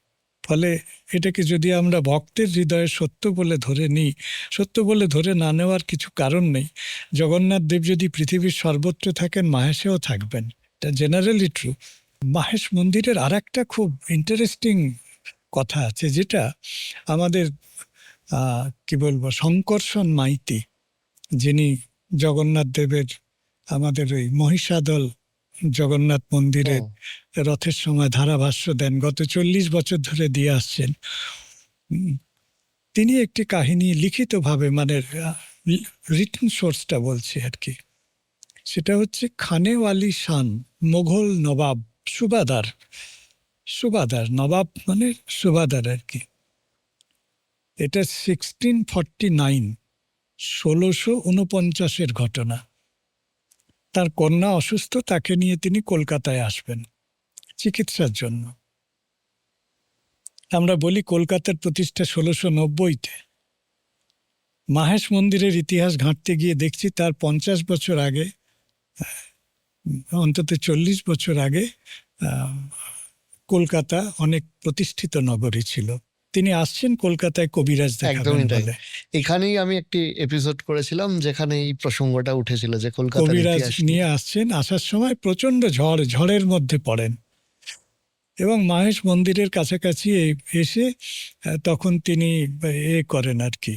ফলে এটাকে যদি আমরা ভক্তের হৃদয়ে সত্য বলে ধরে নিই, সত্য বলে ধরে না নেওয়ার কিছু কারণ নেই। জগন্নাথ দেব যদি পৃথিবীর সর্বত্র থাকেন, মাহেশেও থাকবেন, এটা জেনারেলি ট্রু। মাহেশ মন্দিরের আর একটা খুব ইন্টারেস্টিং কথা আছে, যেটা আমাদের কি বলবো, শঙ্কর্ষণ মাইতি, যিনি জগন্নাথ দেবের আমাদের ওই মহিষাদল জগন্নাথ মন্দিরের হুম রথের সময় ধারাভাষ্য দেন, গত 40 বছর ধরে দিয়ে আসছেন। তিনি একটি কাহিনী লিখিতভাবে, মানে রিটেন সোর্সটা বলছি আর কি, সেটা হচ্ছে খানেওয়ালি শান, মোঘল নবাব, সুবাদার, সুবাদার নবাব মানে সুবাদার আর কি। এটা 1649, 1649 ঘটনা। তার কন্যা অসুস্থ, তাকে নিয়ে তিনি কলকাতায় আসবেন চিকিৎসার জন্য। আমরা বলি কলকাতার প্রতিষ্ঠা 1690-তে। মাহেশ মন্দিরের ইতিহাস ঘাঁটতে গিয়ে দেখছি তার 50 বছর আগে, অন্তত 40 বছর আগে কলকাতা অনেক প্রতিষ্ঠিত নগরী ছিল। তিনি আসছেন কলকাতায় কবিরাজ দেখাবেন একদমই তাই। বলে। এখানেই আমি একটি এপিসোড করেছিলাম যেখানে এই প্রসঙ্গটা উঠেছিল যে কলকাতার কবিরাজ ইতিহাস নিয়ে আসছেন, আসার সময় প্রচন্ড ঝড়, ঝড়ের মধ্যে পড়েন, এবং মাহেশ মন্দিরের কাছাকাছি এসে তখন তিনি করেন আর কি,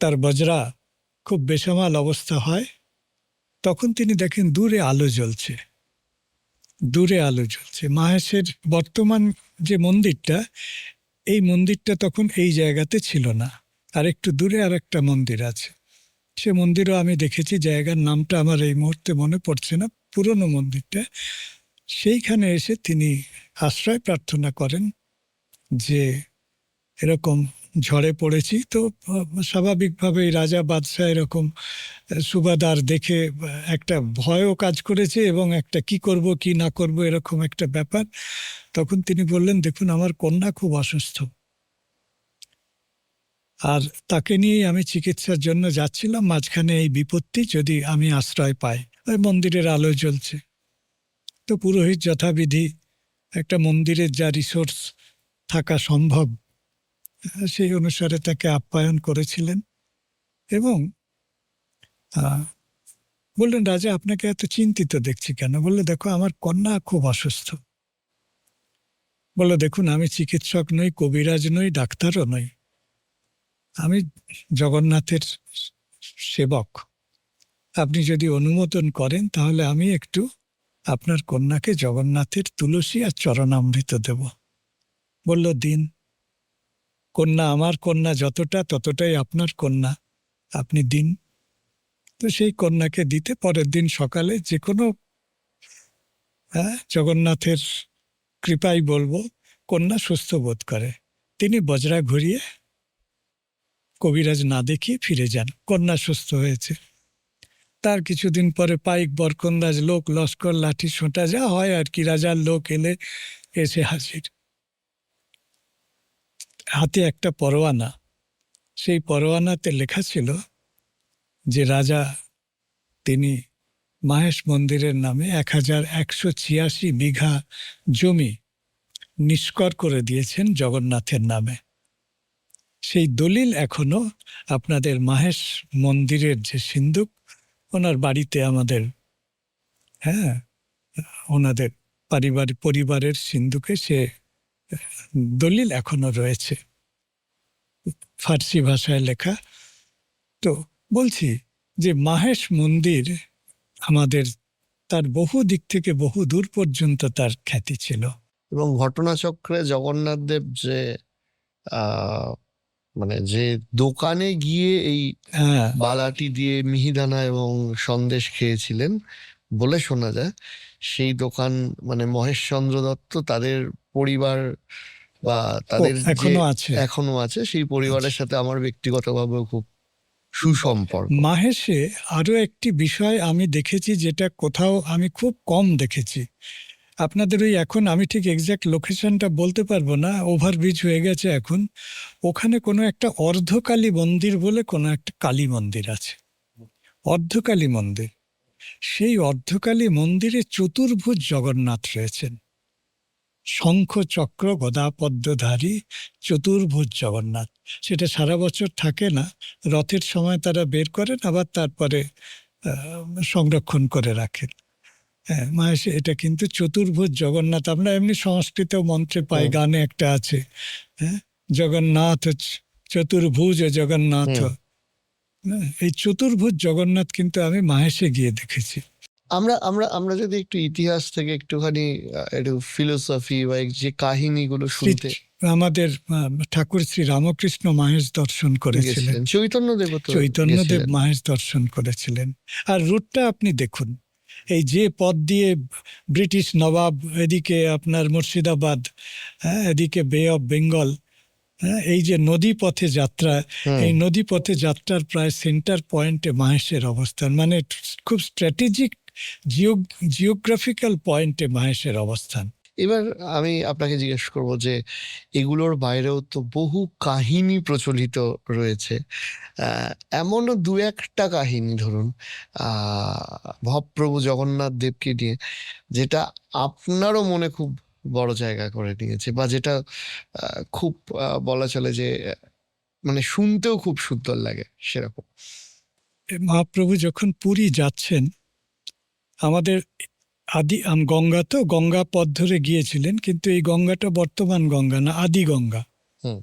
তার বজরা খুব বেসামাল অবস্থা হয়। তখন তিনি দেখেন দূরে আলো জ্বলছে, দূরে আলো জ্বলছে। মাহেশের বর্তমান যে মন্দিরটা, এই মন্দিরটা তখন এই জায়গাতে ছিল না, আর একটু দূরে আর একটা মন্দির আছে। সে মন্দিরও আমি দেখেছি, জায়গার নামটা আমার এই মুহূর্তে মনে পড়ছে না, পুরনো মন্দিরটা। সেইখানে এসে তিনি আশ্রয় প্রার্থনা করেন যে এরকম ঝড়ে পড়েছি। তো স্বাভাবিকভাবেই রাজা বাদশাহ এরকম সুবাদার দেখে একটা ভয়ও কাজ করেছে, এবং একটা কি করব কি না করব এরকম একটা ব্যাপার। তখন তিনি বললেন, দেখুন আমার কন্যা খুব অসুস্থ, আর তাকে নিয়েই আমি চিকিৎসার জন্য যাচ্ছিলাম, মাঝখানে এই বিপত্তি, যদি আমি আশ্রয় পাই। ওই মন্দিরের আলো জ্বলছে। তো পুরোহিত যথাবিধি একটা মন্দিরের যা রিসোর্স থাকা সম্ভব সেই অনুসারে তাকে আপ্যায়ন করেছিলেন, এবং বললেন, রাজা আপনাকে এত চিন্তিত দেখছি কেন? বললো, দেখো আমার কন্যা খুব অসুস্থ। বললো, দেখুন আমি চিকিৎসক নই, কবিরাজ নই, ডাক্তারও নই, আমি জগন্নাথের সেবক। আপনি যদি অনুমোদন করেন তাহলে আমি একটু আপনার কন্যাকে জগন্নাথের তুলসী আর চরণামৃত দেব। বলল, দিন। কন্যা আমার কন্যা যতটা, ততটাই আপনার কন্যা, আপনি দিন। তো সেই কন্যাকে দিতে পরের দিন সকালে যে কোনো জগন্নাথের কৃপাই বলবো, কন্যা সুস্থ বোধ করে। তিনি বজরা ঘুরিয়ে কবিরাজ না দেখিয়ে ফিরে যান, কন্যা সুস্থ হয়েছে। তার কিছুদিন পরে পাইক বরকন্দাজ লোক লস্কর লাঠি সোঁটা যা হয় আর কি, রাজার লোক এসে হাজির, হাতে একটা পরোয়ানা। সেই পরোয়ানাতে লেখা ছিল যে রাজা তিনি মাহেশ মন্দিরের নামে 1186 বিঘা জমি নিষ্কর করে দিয়েছেন জগন্নাথের নামে। সেই দলিল এখনো আপনাদের মাহেশ মন্দিরের যে সিন্দুক, ওনার বাড়িতে আমাদের, হ্যাঁ, ওনাদের পরিবারের সিন্দুকে সে দলিল এখনো রয়েছে, ফার্সি ভাষায় লেখা। তো বলছি যে মাহেশ মন্দির আমাদের, তার বহু দিক থেকে বহু দূর পর্যন্ত তার খ্যাতি ছিল। এবং ঘটনাচক্রে জগন্নাথ দেব যে আহ মানে যে দোকানে গিয়ে এই হ্যাঁ, বালাটি দিয়ে মিহিদানা এবং সন্দেশ খেয়েছিলেন বলে শোনা যায়, সেই দোকান মানে মহেশচন্দ্র দত্ত তাদের পরিবার বা তাদের যে এখনো আছে। এখনো আছে, সেই পরিবারের সাথে আমার ব্যক্তিগতভাবে খুব সুসম্পর্ক। মাহেশে আরো একটি বিষয় আমি দেখেছি, যেটা কোথাও আমি খুব কম দেখেছি। আপনাদের ওই এখন আমি ঠিক এক্সাক্ট লোকেশনটা বলতে পারবো না, ওভারব্রিজ হয়ে গেছে এখন, ওখানে কোনো একটা অর্ধকালী মন্দির বলে কোনো একটা কালী মন্দির আছে, অর্ধকালী মন্দির। সেই অর্ধকালী মন্দিরে চতুর্ভুজ জগন্নাথ রয়েছেন, শঙ্খ চক্র গদা পদ্মধারী চতুর্ভুজ জগন্নাথ। সেটা সারা বছর থাকে না, রথের সময় তারা বের করেন, আবার তারপরে সংরক্ষণ করে রাখেন। হ্যাঁ, মাহেশে এটা কিন্তু চতুর্ভুজ জগন্নাথ। আমরা এমনি সংস্কৃত মন্ত্রে পাই, হুম। গানে একটা আছে, হ্যাঁ, জগন্নাথ চতুর্ভুজ জগন্নাথ। হুম। হ্যাঁ, এই চতুর্ভুজ জগন্নাথ কিন্তু আমি মাহেশে গিয়ে দেখেছি। আমরা আমরা আমরা যদি একটু ইতিহাস থেকে একটুখানি একটু ফিলোসফি বা এই যে কাহিনীগুলো শুনতে আমাদের ঠাকুর শ্রী রামকৃষ্ণ মাহেশ দর্শন করেছিলেন, গেছিলেন, চৈতন্যদেব তো চৈতন্যদেব গেছিলেন। মাহেশ দর্শন করেছিলেন। আর রুটটা আপনি দেখুন, এই যে পথ দিয়ে ব্রিটিশ নবাব, এদিকে আপনার মুর্শিদাবাদ, হ্যাঁ, এদিকে বে অফ বেঙ্গল, হ্যাঁ, এই যে নদী পথে যাত্রা, হুম। এই নদী পথে যাত্রার প্রায় সেন্টার পয়েন্টে মাহেশের অবস্থান, মানে খুব স্ট্র্যাটেজিক জিওগ্রাফিক্যাল পয়েন্টে মাহেশের অবস্থান। এবার আমি আপনাকে জিজ্ঞেস করব যে এগুলোর বাইরেও তো বহু কাহিনী প্রচলিত রয়েছে, এমনও দু একটা কাহিনী ধরুন মহাপ্রভু জগন্নাথ দেবকে নিয়ে, যেটা আপনারও মনে খুব বড় জায়গা করে নিয়েছে, বা যেটা খুব বলা চলে যে মানে শুনতেও খুব সুন্দর লাগে সেরকম। মহাপ্রভু যখন পুরী যাচ্ছেন, আমাদের গঙ্গা, তো গঙ্গা পথ ধরে গিয়েছিলেন, কিন্তু এই গঙ্গাটা বর্তমান গঙ্গা না, আদি গঙ্গা, হুম।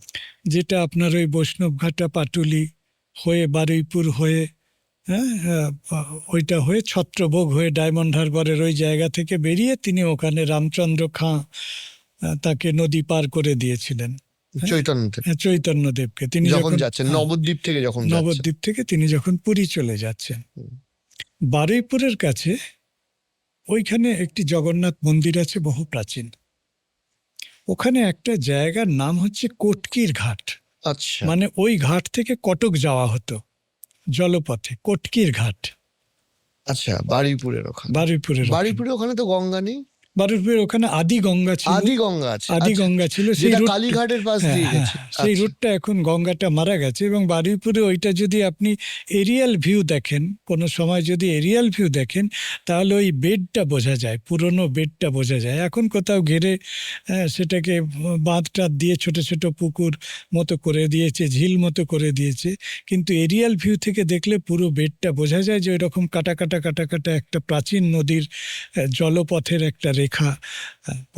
যেটা আপনার ওই বৈষ্ণবঘাটা পাটুলি হয়ে বারুইপুর হয়ে, হ্যাঁ, ওইটা হয়ে ছত্রভোগ হয়ে ডায়মন্ড হারবারের ওই জায়গা থেকে বেরিয়ে তিনি ওখানে রামচন্দ্র খাঁ তাকে নদী পার করে দিয়েছিলেন, চৈতন্যদেব চৈতন্যদেবকে। তিনি যখন যাচ্ছেন নবদ্বীপ থেকে, যখন যাচ্ছেন। নবদ্বীপ থেকে তিনি যখন পুরী চলে যাচ্ছেন, হুম। বারুইপুরের কাছে ওইখানে একটি জগন্নাথ মন্দির আছে, বহু প্রাচীন। ওখানে একটা জায়গার নাম হচ্ছে কটকির ঘাট, আচ্ছা মানে ওই ঘাট থেকে কটক যাওয়া হতো জলপথে, কটকির ঘাট, আচ্ছা, বারুইপুরের ওখানে। বারুইপুরের ওখানে। বারুইপুরে ওখানে তো গঙ্গা নেই, বারুইপুরের ওখানে আদি গঙ্গা ছিল, আদি গঙ্গা আছে। আদি আচ্ছা, গঙ্গা ছিল, সেই যেটা রুট, কালীঘাটের পাশ দিয়ে গেছে। সেই আচ্ছা। রুটটা এখন গঙ্গাটা মারা গেছে। এবং বারুইপুরে ওইটা যদি আপনি এরিয়াল ভিউ দেখেন, কোনো সময় যদি এরিয়াল ভিউ দেখেন, তাহলে ওই বেডটা বোঝা যায়, পুরনো বেডটা বোঝা যায়। এখন কোথাও ঘেরে সেটাকে বাঁধ টাঁধ দিয়ে ছোট ছোট পুকুর মতো করে দিয়েছে, ঝিল মতো করে দিয়েছে, কিন্তু এরিয়াল ভিউ থেকে দেখলে পুরো বেডটা বোঝা যায় যে ওই রকম কাটা কাটা কাটা কাটা একটা প্রাচীন নদীর জলপথের একটা রেখা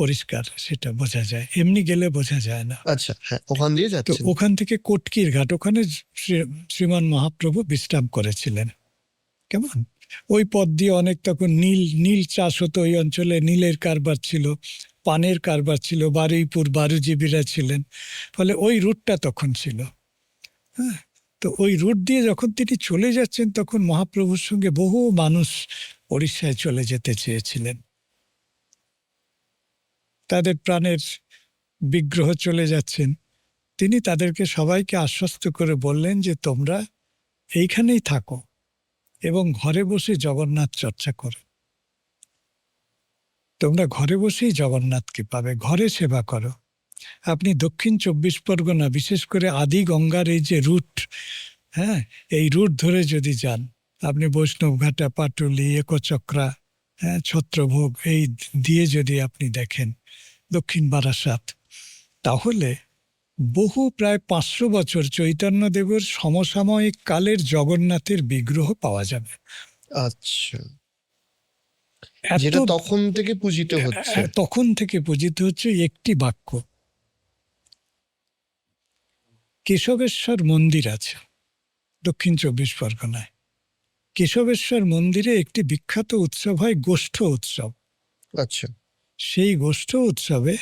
পরিষ্কার সেটা বোঝা যায়, এমনি গেলে বোঝা যায় না। আচ্ছা, হ্যাঁ, ওখান দিয়ে তো যাচ্ছেন। ওখান থেকে কটকির ঘাট, ওখানে শ্রীমান মহাপ্রভু বিশ্রাম করেছিলেন। কেমন ওই পথ দিয়ে অনেক তখন নীল নীল চাষ হতো ওই অঞ্চলে, নীলের কারবার ছিল, পানের কারবার ছিল, বারুইপুর বারুজীবীরা ছিলেন, ফলে ওই রুটটা তখন ছিল। হ্যাঁ, তো ওই রুট দিয়ে যখন তিনি চলে যাচ্ছেন, তখন মহাপ্রভুর সঙ্গে বহু মানুষ ওড়িশায় চলে যেতে চেয়েছিলেন, তাদের প্রাণের বিগ্রহ চলে যাচ্ছেন। তিনি তাদেরকে সবাইকে আশ্বস্ত করে বললেন যে তোমরা এইখানেই থাকো, এবং ঘরে বসে জগন্নাথ চর্চা করো। তোমরা ঘরে বসেই জগন্নাথকে পাবে, ঘরে সেবা করো। আপনি দক্ষিণ 24 পরগনা, বিশেষ করে আদি গঙ্গার এই যে রুট, হ্যাঁ, এই রুট ধরে যদি যান আপনি, বৈষ্ণবঘাটা, পাটুলি, একচক্রা, হ্যাঁ, ছত্রভোগ, এই দিয়ে যদি আপনি দেখেন দক্ষিণ বারাসাত, তাহলে বহু প্রায় 500 বছর চৈতন্যদেবের সমসাময়িক কালের জগন্নাথের বিগ্রহ পাওয়া যাবে। আচ্ছা, এত যেটা তখন থেকে পূজিত হচ্ছে। তখন থেকে পূজিত হচ্ছে। একটি বাক্য, কেশবেশ্বর মন্দির আছে দক্ষিণ 24 পরগনায়। কেশবেশ্বর মন্দিরে একটি বিখ্যাত উৎসব হয়, গোষ্ঠ উৎসব। আচ্ছা, সেই গোষ্ঠ উৎসবে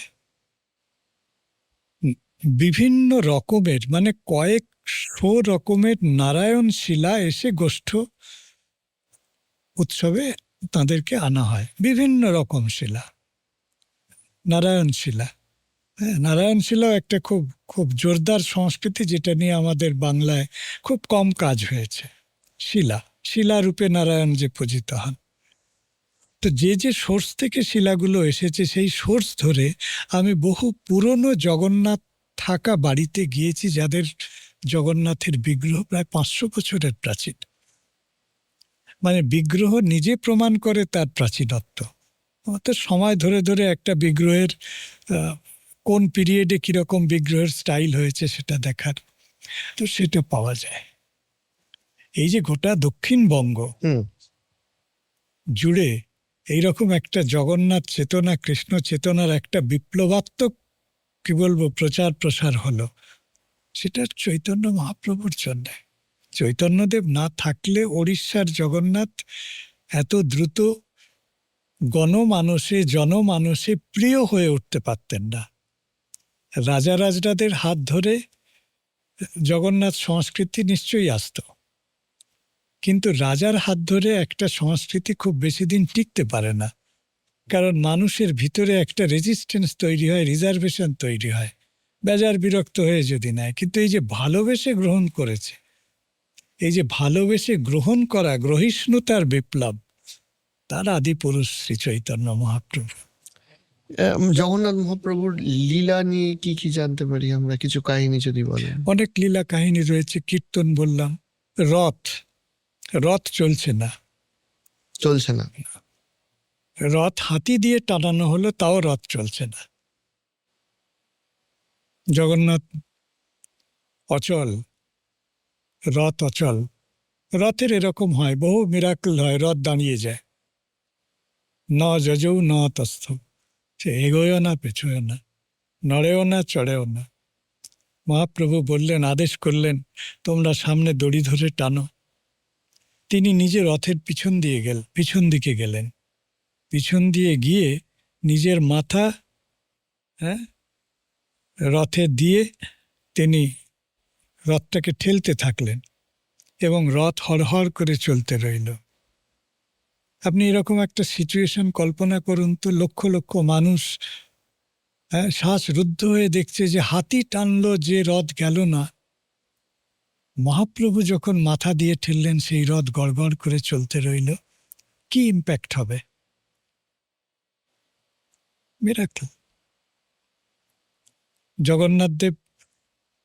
বিভিন্ন রকমের, মানে কয়েকশো রকমের নারায়ণ শিলা এসে গোষ্ঠ উৎসবে তাদেরকে আনা হয়। বিভিন্ন রকম শিলা, নারায়ণ শিলা। হ্যাঁ, নারায়ণ শিলাও একটা খুব খুব জোরদার সংস্কৃতি, যেটা নিয়ে আমাদের বাংলায় খুব কম কাজ হয়েছে। শিলারূপে নারায়ণ যে পূজিত হন, তো যে যে সোর্স থেকে শিলাগুলো এসেছে সেই সোর্স ধরে আমি বহু পুরনো জগন্নাথ থাকা বাড়িতে গিয়েছি, যাদের জগন্নাথের বিগ্রহ প্রায় 500 বছরের প্রাচীন। মানে বিগ্রহ নিজে প্রমাণ করে তার প্রাচীনত্ব। অর্থাৎ সময় ধরে ধরে একটা বিগ্রহের কোন পিরিয়ডে কিরকম বিগ্রহের স্টাইল হয়েছে সেটা দেখার, তো সেটা পাওয়া যায়। এই যে গোটা দক্ষিণবঙ্গ জুড়ে এইরকম একটা জগন্নাথ চেতনা, কৃষ্ণ চেতনার একটা বিপ্লবাত্মক, কি বলবো, প্রচার প্রসার হলো, সেটা চৈতন্য মহাপ্রভুর জন্য। চৈতন্যদেব না থাকলে ওড়িশার জগন্নাথ এত দ্রুত জনমানসে প্রিয় হয়ে উঠতে পারতেন না। রাজা রাজরাদের হাত ধরে জগন্নাথ সংস্কৃতি নিশ্চয়ই আসত, কিন্তু রাজার হাত ধরে একটা সংস্কৃতি খুব বেশি দিন টিকতে পারে না, কারণ মানুষের ভিতরে একটা রেজিস্ট্যান্স তৈরি হয়, রিজার্ভেশন তৈরি হয়, বেজার বিরক্ত হয়ে যদি নেয়। কিন্তু এই যে ভালোবেসে গ্রহণ করেছে, এই যে ভালোবেসে গ্রহণ করা, গ্রহিষ্ণুতার বিপ্লব, তার আদি পুরুষ শ্রী চৈতন্য মহাপ্রভু। জগন্নাথ মহাপ্রভুর লীলা নিয়ে কি কি জানতে পারি আমরা, কিছু কাহিনী যদি বলেন? অনেক লীলা কাহিনী রয়েছে। কীর্তন বললাম, রথ চলছে না, রথ হাতি দিয়ে টানানো হলো, তাও রথ চলছে না। জগন্নাথ অচল, রথ অচল। রথের এরকম হয়, বহু মিরাকল হয়, রথ দাঁড়িয়ে যায়। ন যজৌ ন তস্থ, সে এগোয়ও না, পেছোয় না, নড়েও না, চড়েও না। মহাপ্রভু বললেন, আদেশ করলেন, তোমরা সামনে দড়ি ধরে টানো। তিনি নিজে রথের পিছন দিকে গেলেন। পিছন দিয়ে গিয়ে নিজের মাথা, হ্যাঁ, রথে দিয়ে তিনি রথটাকে ঠেলতে থাকলেন এবং রথ হড়হড় করে চলতে রইল। আপনি এরকম একটা সিচুয়েশন কল্পনা করুন তো, লক্ষ লক্ষ মানুষ, হ্যাঁ, শ্বাসরুদ্ধ হয়ে দেখছে যে হাতি টানলো, যে রথ গেল না। মহাপ্রভু যখন মাথা দিয়ে ঠেললেন, সেই রথ গড়গড় করে চলতে রইল। কি ইম্প্যাক্ট হবে? মিরাকল। জগন্নাথদেব,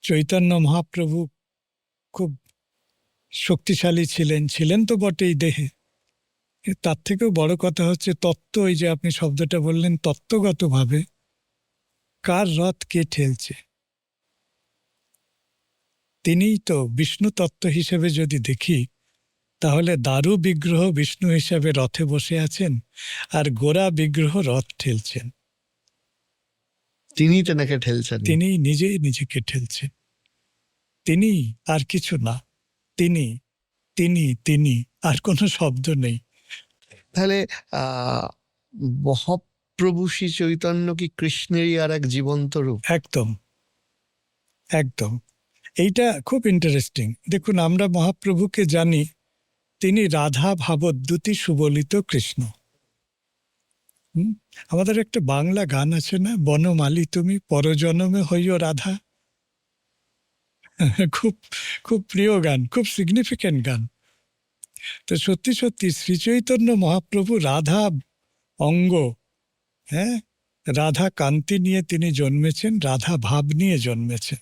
চৈতন্য মহাপ্রভু খুব শক্তিশালী ছিলেন তো বটেই দেহে। তার থেকেও বড় কথা হচ্ছে তত্ত্ব। এই যে আপনি শব্দটা বললেন, তত্ত্বগতভাবে কার রথ কে ঠেলছে? তিনিই তো। বিষ্ণু তত্ত্ব হিসেবে যদি দেখি, তাহলে দারু বিগ্রহ বিষ্ণু হিসেবে রথে বসে আছেন, আর গোরা বিগ্রহ রথ ঠেলছেন। তিনি তেনাকে ঠেলছেন, তিনি নিজেই নিজেকে ঠেলছেন। তিনি, আর কিছু না। তিনি তিনি তিনি, আর কোনো শব্দ নেই। তাহলে মহাপ্রভু শ্রী চৈতন্য কি কৃষ্ণেরই আর এক জীবন্ত রূপ? একদম একদম। এইটা খুব ইন্টারেস্টিং। দেখুন, আমরা মহাপ্রভুকে জানি তিনি রাধা ভাবোদ্যুতি সুবলিত কৃষ্ণ। আমাদের একটা বাংলা গান আছে না, বনমালী তুমি পরজনমে হইও রাধা। খুব খুব প্রিয় গান, খুব সিগনিফিক্যান্ট গান। তো সত্যি সত্যি শ্রীচৈতন্য মহাপ্রভু রাধা অঙ্গ, হ্যাঁ, রাধা কান্তি নিয়ে তিনি জন্মেছেন, রাধা ভাব নিয়ে জন্মেছেন।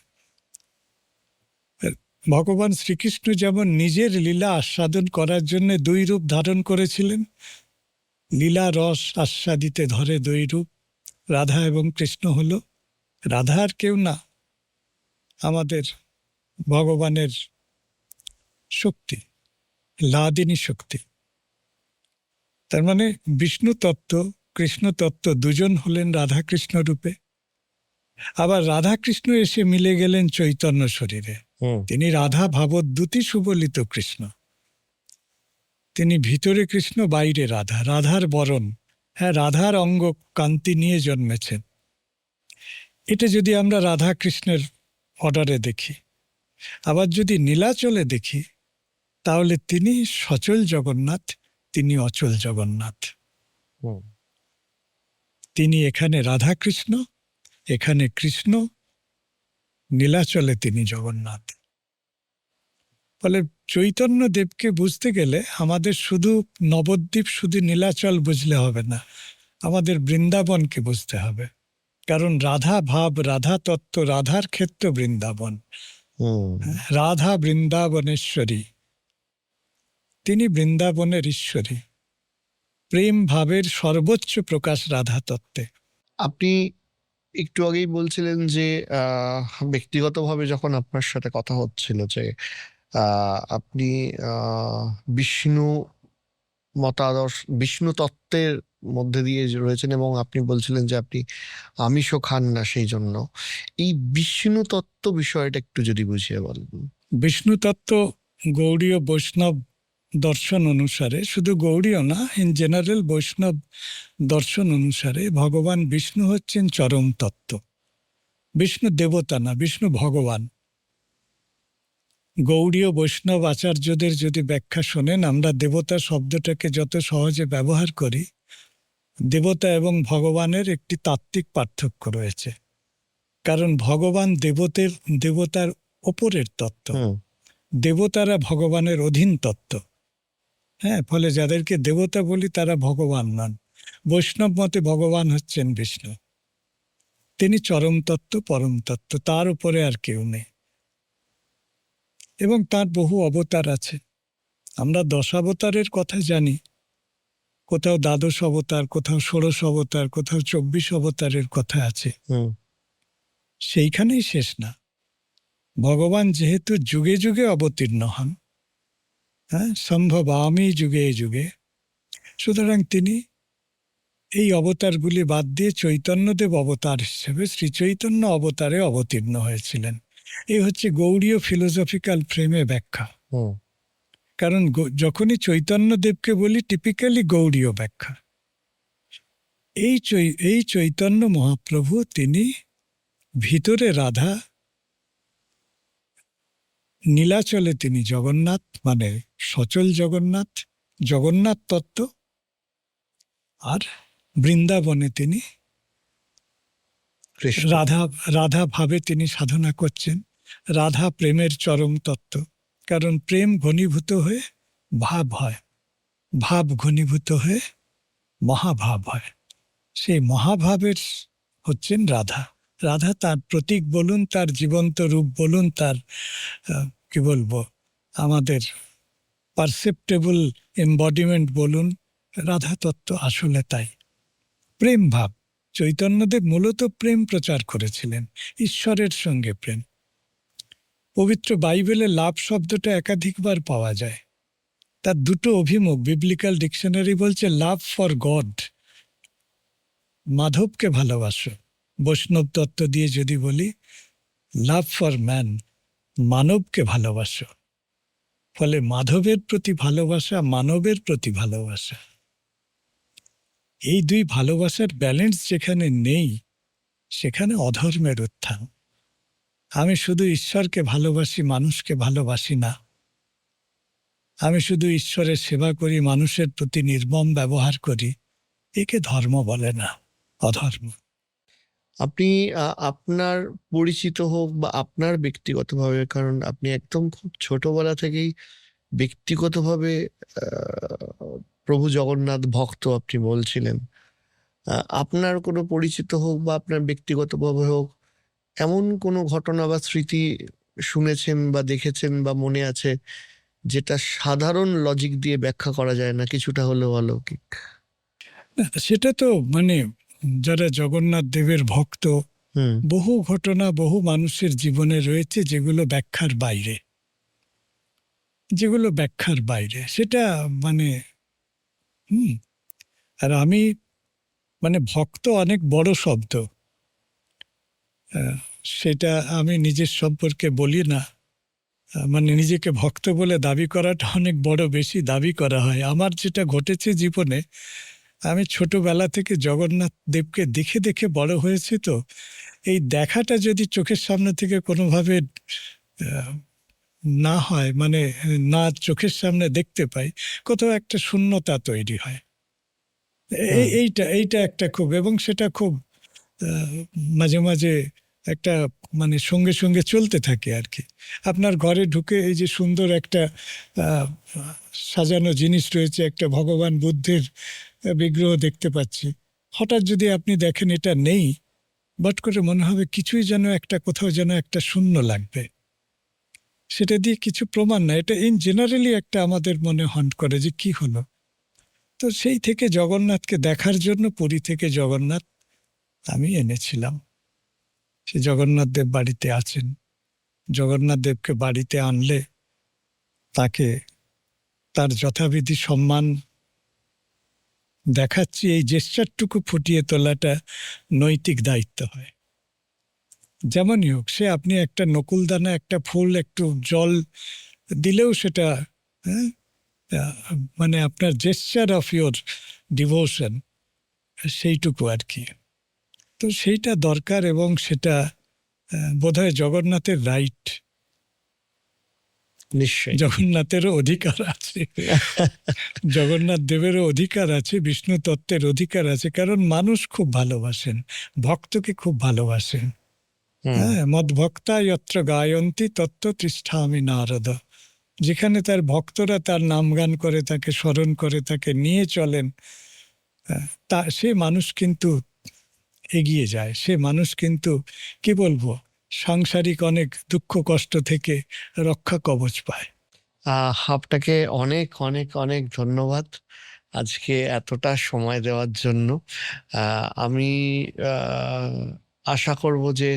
ভগবান শ্রীকৃষ্ণ যেমন নিজের লীলা আস্বাদন করার জন্য দুই রূপ ধারণ করেছিলেন, লীলা রস আস্বাদিতে ধরে দুই রূপ, রাধা এবং কৃষ্ণ হল। রাধা আর কেউ না, আমাদের ভগবানের শক্তি, লাদিনী শক্তি। তার মানে বিষ্ণু তত্ত্ব, কৃষ্ণ তত্ত্ব দুজন হলেন রাধাকৃষ্ণ রূপে। আবার রাধাকৃষ্ণ এসে মিলে গেলেন চৈতন্য শরীরে। তিনি রাধা ভাবদ্যুতি সুবলিত কৃষ্ণ। তিনি ভিতরে কৃষ্ণ, বাইরে রাধা, রাধার বরণ, হ্যাঁ, রাধার অঙ্গ কান্তি নিয়ে জন্মেছেন। এটা যদি আমরা রাধা কৃষ্ণের অর্ডারে দেখি। আবার যদি নীলাচলে দেখি, তাহলে তিনি সচল জগন্নাথ, তিনি অচল জগন্নাথ। তিনি এখানে রাধা কৃষ্ণ, এখানে কৃষ্ণ, নীলাচলে তিনি জগন্নাথ। ফলে চৈতন্য দেবকে বুঝতে গেলে আমাদের শুধু নবদ্বীপ, শুধু নীলাচল বুঝলে হবে না, আমাদের বৃন্দাবনকে বুঝতে হবে। কারণ রাধা ভাব, রাধা তত্ত্ব, রাধার ক্ষেত্র বৃন্দাবন। রাধা বৃন্দাবনেশ্বরী, তিনি বৃন্দাবনের ঈশ্বরী। প্রেম ভাবের সর্বোচ্চ প্রকাশ রাধা তত্ত্বে। আপনি একটু আগেই বলছিলেন যে ব্যক্তিগতভাবে যখন আপনার সাথে কথা হচ্ছিল যে আপনি বিষ্ণু মতাদর্শ, বিষ্ণু তত্ত্বের মধ্যে দিয়ে রয়েছেন এবং আপনি বলছিলেন যে আপনি আমিষও খান না, সেই জন্য এই বিষ্ণু তত্ত্ব বিষয়টা একটু যদি বুঝিয়ে বলেন। বিষ্ণু তত্ত্ব গৌড়ীয় বৈষ্ণব দর্শন অনুসারে, শুধু গৌড়ীয় না, ইন জেনারেল বৈষ্ণব দর্শন অনুসারে ভগবান বিষ্ণু হচ্ছেন চরম তত্ত্ব। বিষ্ণু দেবতা না, বিষ্ণু ভগবান। গৌড়ীয় বৈষ্ণব আচার্যদের যদি ব্যাখ্যা শোনেন, আমরা দেবতা শব্দটাকে যত সহজে ব্যবহার করি, দেবতা এবং ভগবানের একটি তাত্ত্বিক পার্থক্য রয়েছে। কারণ ভগবান দেবতার ওপরের তত্ত্ব, দেবতারা ভগবানের অধীন তত্ত্ব। হ্যাঁ, ফলে যাদেরকে দেবতা বলি তারা ভগবান নন। বৈষ্ণব মতে ভগবান হচ্ছেন বিষ্ণু, তিনি চরম তত্ত্ব, পরম তত্ত্ব, তার উপরে আর কেউ নেই। এবং তার বহু অবতার আছে। আমরা 10 অবতারের কথা জানি, কোথাও 12 অবতার, কোথাও 16 অবতার, কোথাও 24 অবতারের কথা আছে। সেইখানেই শেষ না। ভগবান যেহেতু যুগে যুগে অবতীর্ণ হন, হ্যাঁ, সম্ভবামি যুগে যুগে, সুতরাং তিনি এই অবতারগুলি বাদ দিয়ে চৈতন্যদেব অবতার হিসেবে শ্রীচৈতন্য অবতারে অবতীর্ণ হয়েছিলেন। এই হচ্ছে গৌড়ীয় ফিলোসফিক্যাল ফ্রেমে ব্যাখ্যা। কারণ যখনই চৈতন্যদেবকে বলি, টিপিক্যালি গৌড়ীয় ব্যাখ্যা। এই চৈতন্য মহাপ্রভু, তিনি ভিতরে রাধা, নীলাচলে তিনি জগন্নাথ, মানে সচল জগন্নাথ, জগন্নাথ তত্ত্ব। আর বৃন্দাবনে তিনি রাধা ভাবে তিনি সাধনা করছেন। রাধা প্রেমের চরম তত্ত্ব। কারণ প্রেম ঘনীভূত হয়ে ভাব হয়, ভাব ঘনীভূত হয়ে মহাভাব হয়। সেই মহাভাবের হচ্ছেন রাধা। রাধা তার প্রতীক বলুন, তার জীবন্ত রূপ বলুন, তার কি বলবো, আমাদের পারসেপ্টেবল এমবডিমেন্ট বলুন, রাধা তত্ত্ব আসলে তাই। প্রেম ভাব। চৈতন্যদেব মূলত প্রেম প্রচার করেছিলেন, ঈশ্বরের সঙ্গে প্রেম। পবিত্র বাইবেলে লাভ শব্দটা একাধিকবার পাওয়া যায়। তার দুটো অভিমুখ। বিবলিক্যাল ডিকশনারি বলছে লাভ ফর গড, মাধবকে ভালোবাসো। বৈষ্ণব তত্ত্ব দিয়ে যদি বলি, লাভ ফর ম্যান, মানবকে ভালোবাসো। ফলে মাধবের প্রতি ভালোবাসা, মানবের প্রতি ভালোবাসা, এই দুই ভালোবাসার ব্যালেন্স যেখানে নেই, সেখানে অধর্মের উত্থান। আমি শুধু ঈশ্বরকে ভালোবাসি, মানুষকে ভালোবাসি না। আমি শুধু ঈশ্বরের সেবা করি, মানুষের প্রতি নির্মম ব্যবহার করি, একে ধর্ম বলে না, অধর্ম। আপনি আপনার পরিচিত হোক বা আপনার ব্যক্তিগতভাবে, কারণ আপনি একদম খুব ছোটবেলা থেকেই ব্যক্তিগতভাবে প্রভু জগন্নাথ ভক্ত আপনি বলছিলেন, আপনার কোনো পরিচিত হোক বা আপনার ব্যক্তিগতভাবে হোক, এমন কোনো ঘটনা বা স্মৃতি শুনেছেন বা দেখেছেন বা মনে আছে যেটা সাধারণ লজিক দিয়ে ব্যাখ্যা করা যায় না, কিছুটা হলেও অলৌকিক? না, সেটা তো মানে যারা জগন্নাথ দেবের ভক্ত, হুম। বহু ঘটনা বহু মানুষের জীবনে রয়েছে যেগুলো ব্যাখ্যার বাইরে, যেগুলো ব্যাখ্যার বাইরে সেটা মানে হুম। আর আমি মানে ভক্ত অনেক বড় শব্দ, আহ, সেটা আমি নিজের সম্পর্কে বলি না। মানে নিজেকে ভক্ত বলে দাবি করাটা অনেক বড়, বেশি দাবি করা হয়। আমার যেটা ঘটেছে জীবনে, আমি ছোটবেলা থেকে জগন্নাথ দেবকে দেখে দেখে বড় হয়েছি, তো এই দেখাটা যদি চোখের সামনে থেকে কোনোভাবে আহ, না হয়, মানে না চোখের সামনে দেখতে পাই, কোথাও একটা শূন্যতা তৈরি হয়। হুম। এইটা একটা খুব, এবং সেটা খুব আহ, মাঝে মাঝে একটা মানে সঙ্গে সঙ্গে চলতে থাকে আর কি। আপনার ঘরে ঢুকে এই যে সুন্দর একটা আহ, সাজানো জিনিস রয়েছে, একটা ভগবান বুদ্ধের বিগ্রহ দেখতে পাচ্ছি, হঠাৎ যদি আপনি দেখেন এটা নেই, বাট করে মনে হবে কিছুই যেন একটা, কোথাও যেন একটা শূন্য লাগবে। সেটা দিয়ে কিছু প্রমাণ না, এটা ইন জেনারেলি একটা আমাদের মনে হন্ট করে যে কি হলো। তো সেই থেকে জগন্নাথকে দেখার জন্য পুরী থেকে জগন্নাথ আমি এনেছিলাম। সে জগন্নাথ দেব বাড়িতে আছেন। জগন্নাথ দেবকে বাড়িতে আনলে তাকে তার যথাবিধি সম্মান দেখাচ্ছি, এই জেস্চারটুকু ফুটিয়ে তোলাটা নৈতিক দায়িত্ব হয়। যেমনই হোক, সে আপনি একটা নকুলদানা, একটা ফুল, একটু জল দিলেও সেটা হ্যাঁ, মানে আপনার জেস্চার অফ ইয়োর ডিভোশন, সেইটুকু আর কি। তো সেইটা দরকার, এবং সেটা বোধহয় জগন্নাথের রাইট, নিশ্চয়ই। জগন্নাথেরও অধিকার আছে, জগন্নাথ দেবেরও অধিকার আছে, বিষ্ণু তত্ত্বের অধিকার আছে, কারণ মানুষ খুব ভালোবাসেন, ভক্তকে খুব ভালোবাসেন। হুম। হ্যাঁ, মদ ভক্তা যত্র গায়ন্তী তত্ত্ব তিষ্ঠামি নারদ। যেখানে তার ভক্তরা তার নামগান করে, তাকে স্মরণ করে, তাকে নিয়ে চলেন, তা সে মানুষ কিন্তু এগিয়ে যায়, সে মানুষ কিন্তু কি বলবো, সাংসারিক অনেক দুঃখ কষ্ট থেকে রক্ষা কবচ পায়। আপনাকে অনেক অনেক অনেক ধন্যবাদ আজকে এতটা সময় দেওয়ার জন্য। আমি আশা করব যে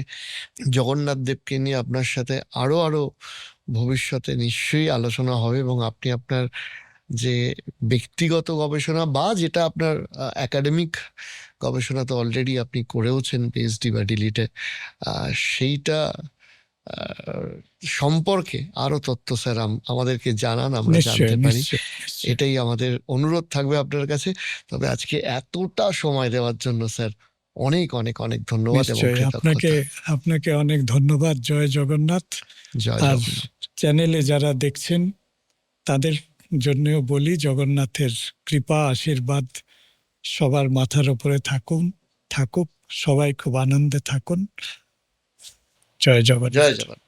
জগন্নাথ দেবকে নিয়ে আপনার সাথে আরো আরো ভবিষ্যতে নিশ্চয়ই আলোচনা হবে, এবং আপনি আপনার যে ব্যক্তিগত গবেষণা বা যেটা আপনার একাডেমিক গবেষণা তো অলরেডি আপনি করেওছেন পিএইচডি বা ডিলিটে, সেইটা আহ, সম্পর্কে আরো তথ্য স্যার আমাদেরকে জানান, আমরা নিশ্চয় জানতে পারি। নিশ্চয় নিশ্চয় এটাই আমাদের অনুরোধ থাকবে আপনার কাছে। তবে আজকে এতটা সময় দেওয়ার জন্য স্যার অনেক অনেক অনেক ধন্যবাদ এবং নিশ্চয় আপনাকে কৃতজ্ঞতা। আপনাকে অনেক ধন্যবাদ। জয় জগন্নাথ। জয় আর জগন্নাথ। চ্যানেলে যারা দেখছেন তাদের জন্যও বলি, জগন্নাথের কৃপা আশীর্বাদ সবার মাথার উপরে থাকুক, সবাই খুব আনন্দে থাকুন। জয় জয় জগন্নাথ। জগন্নাথ।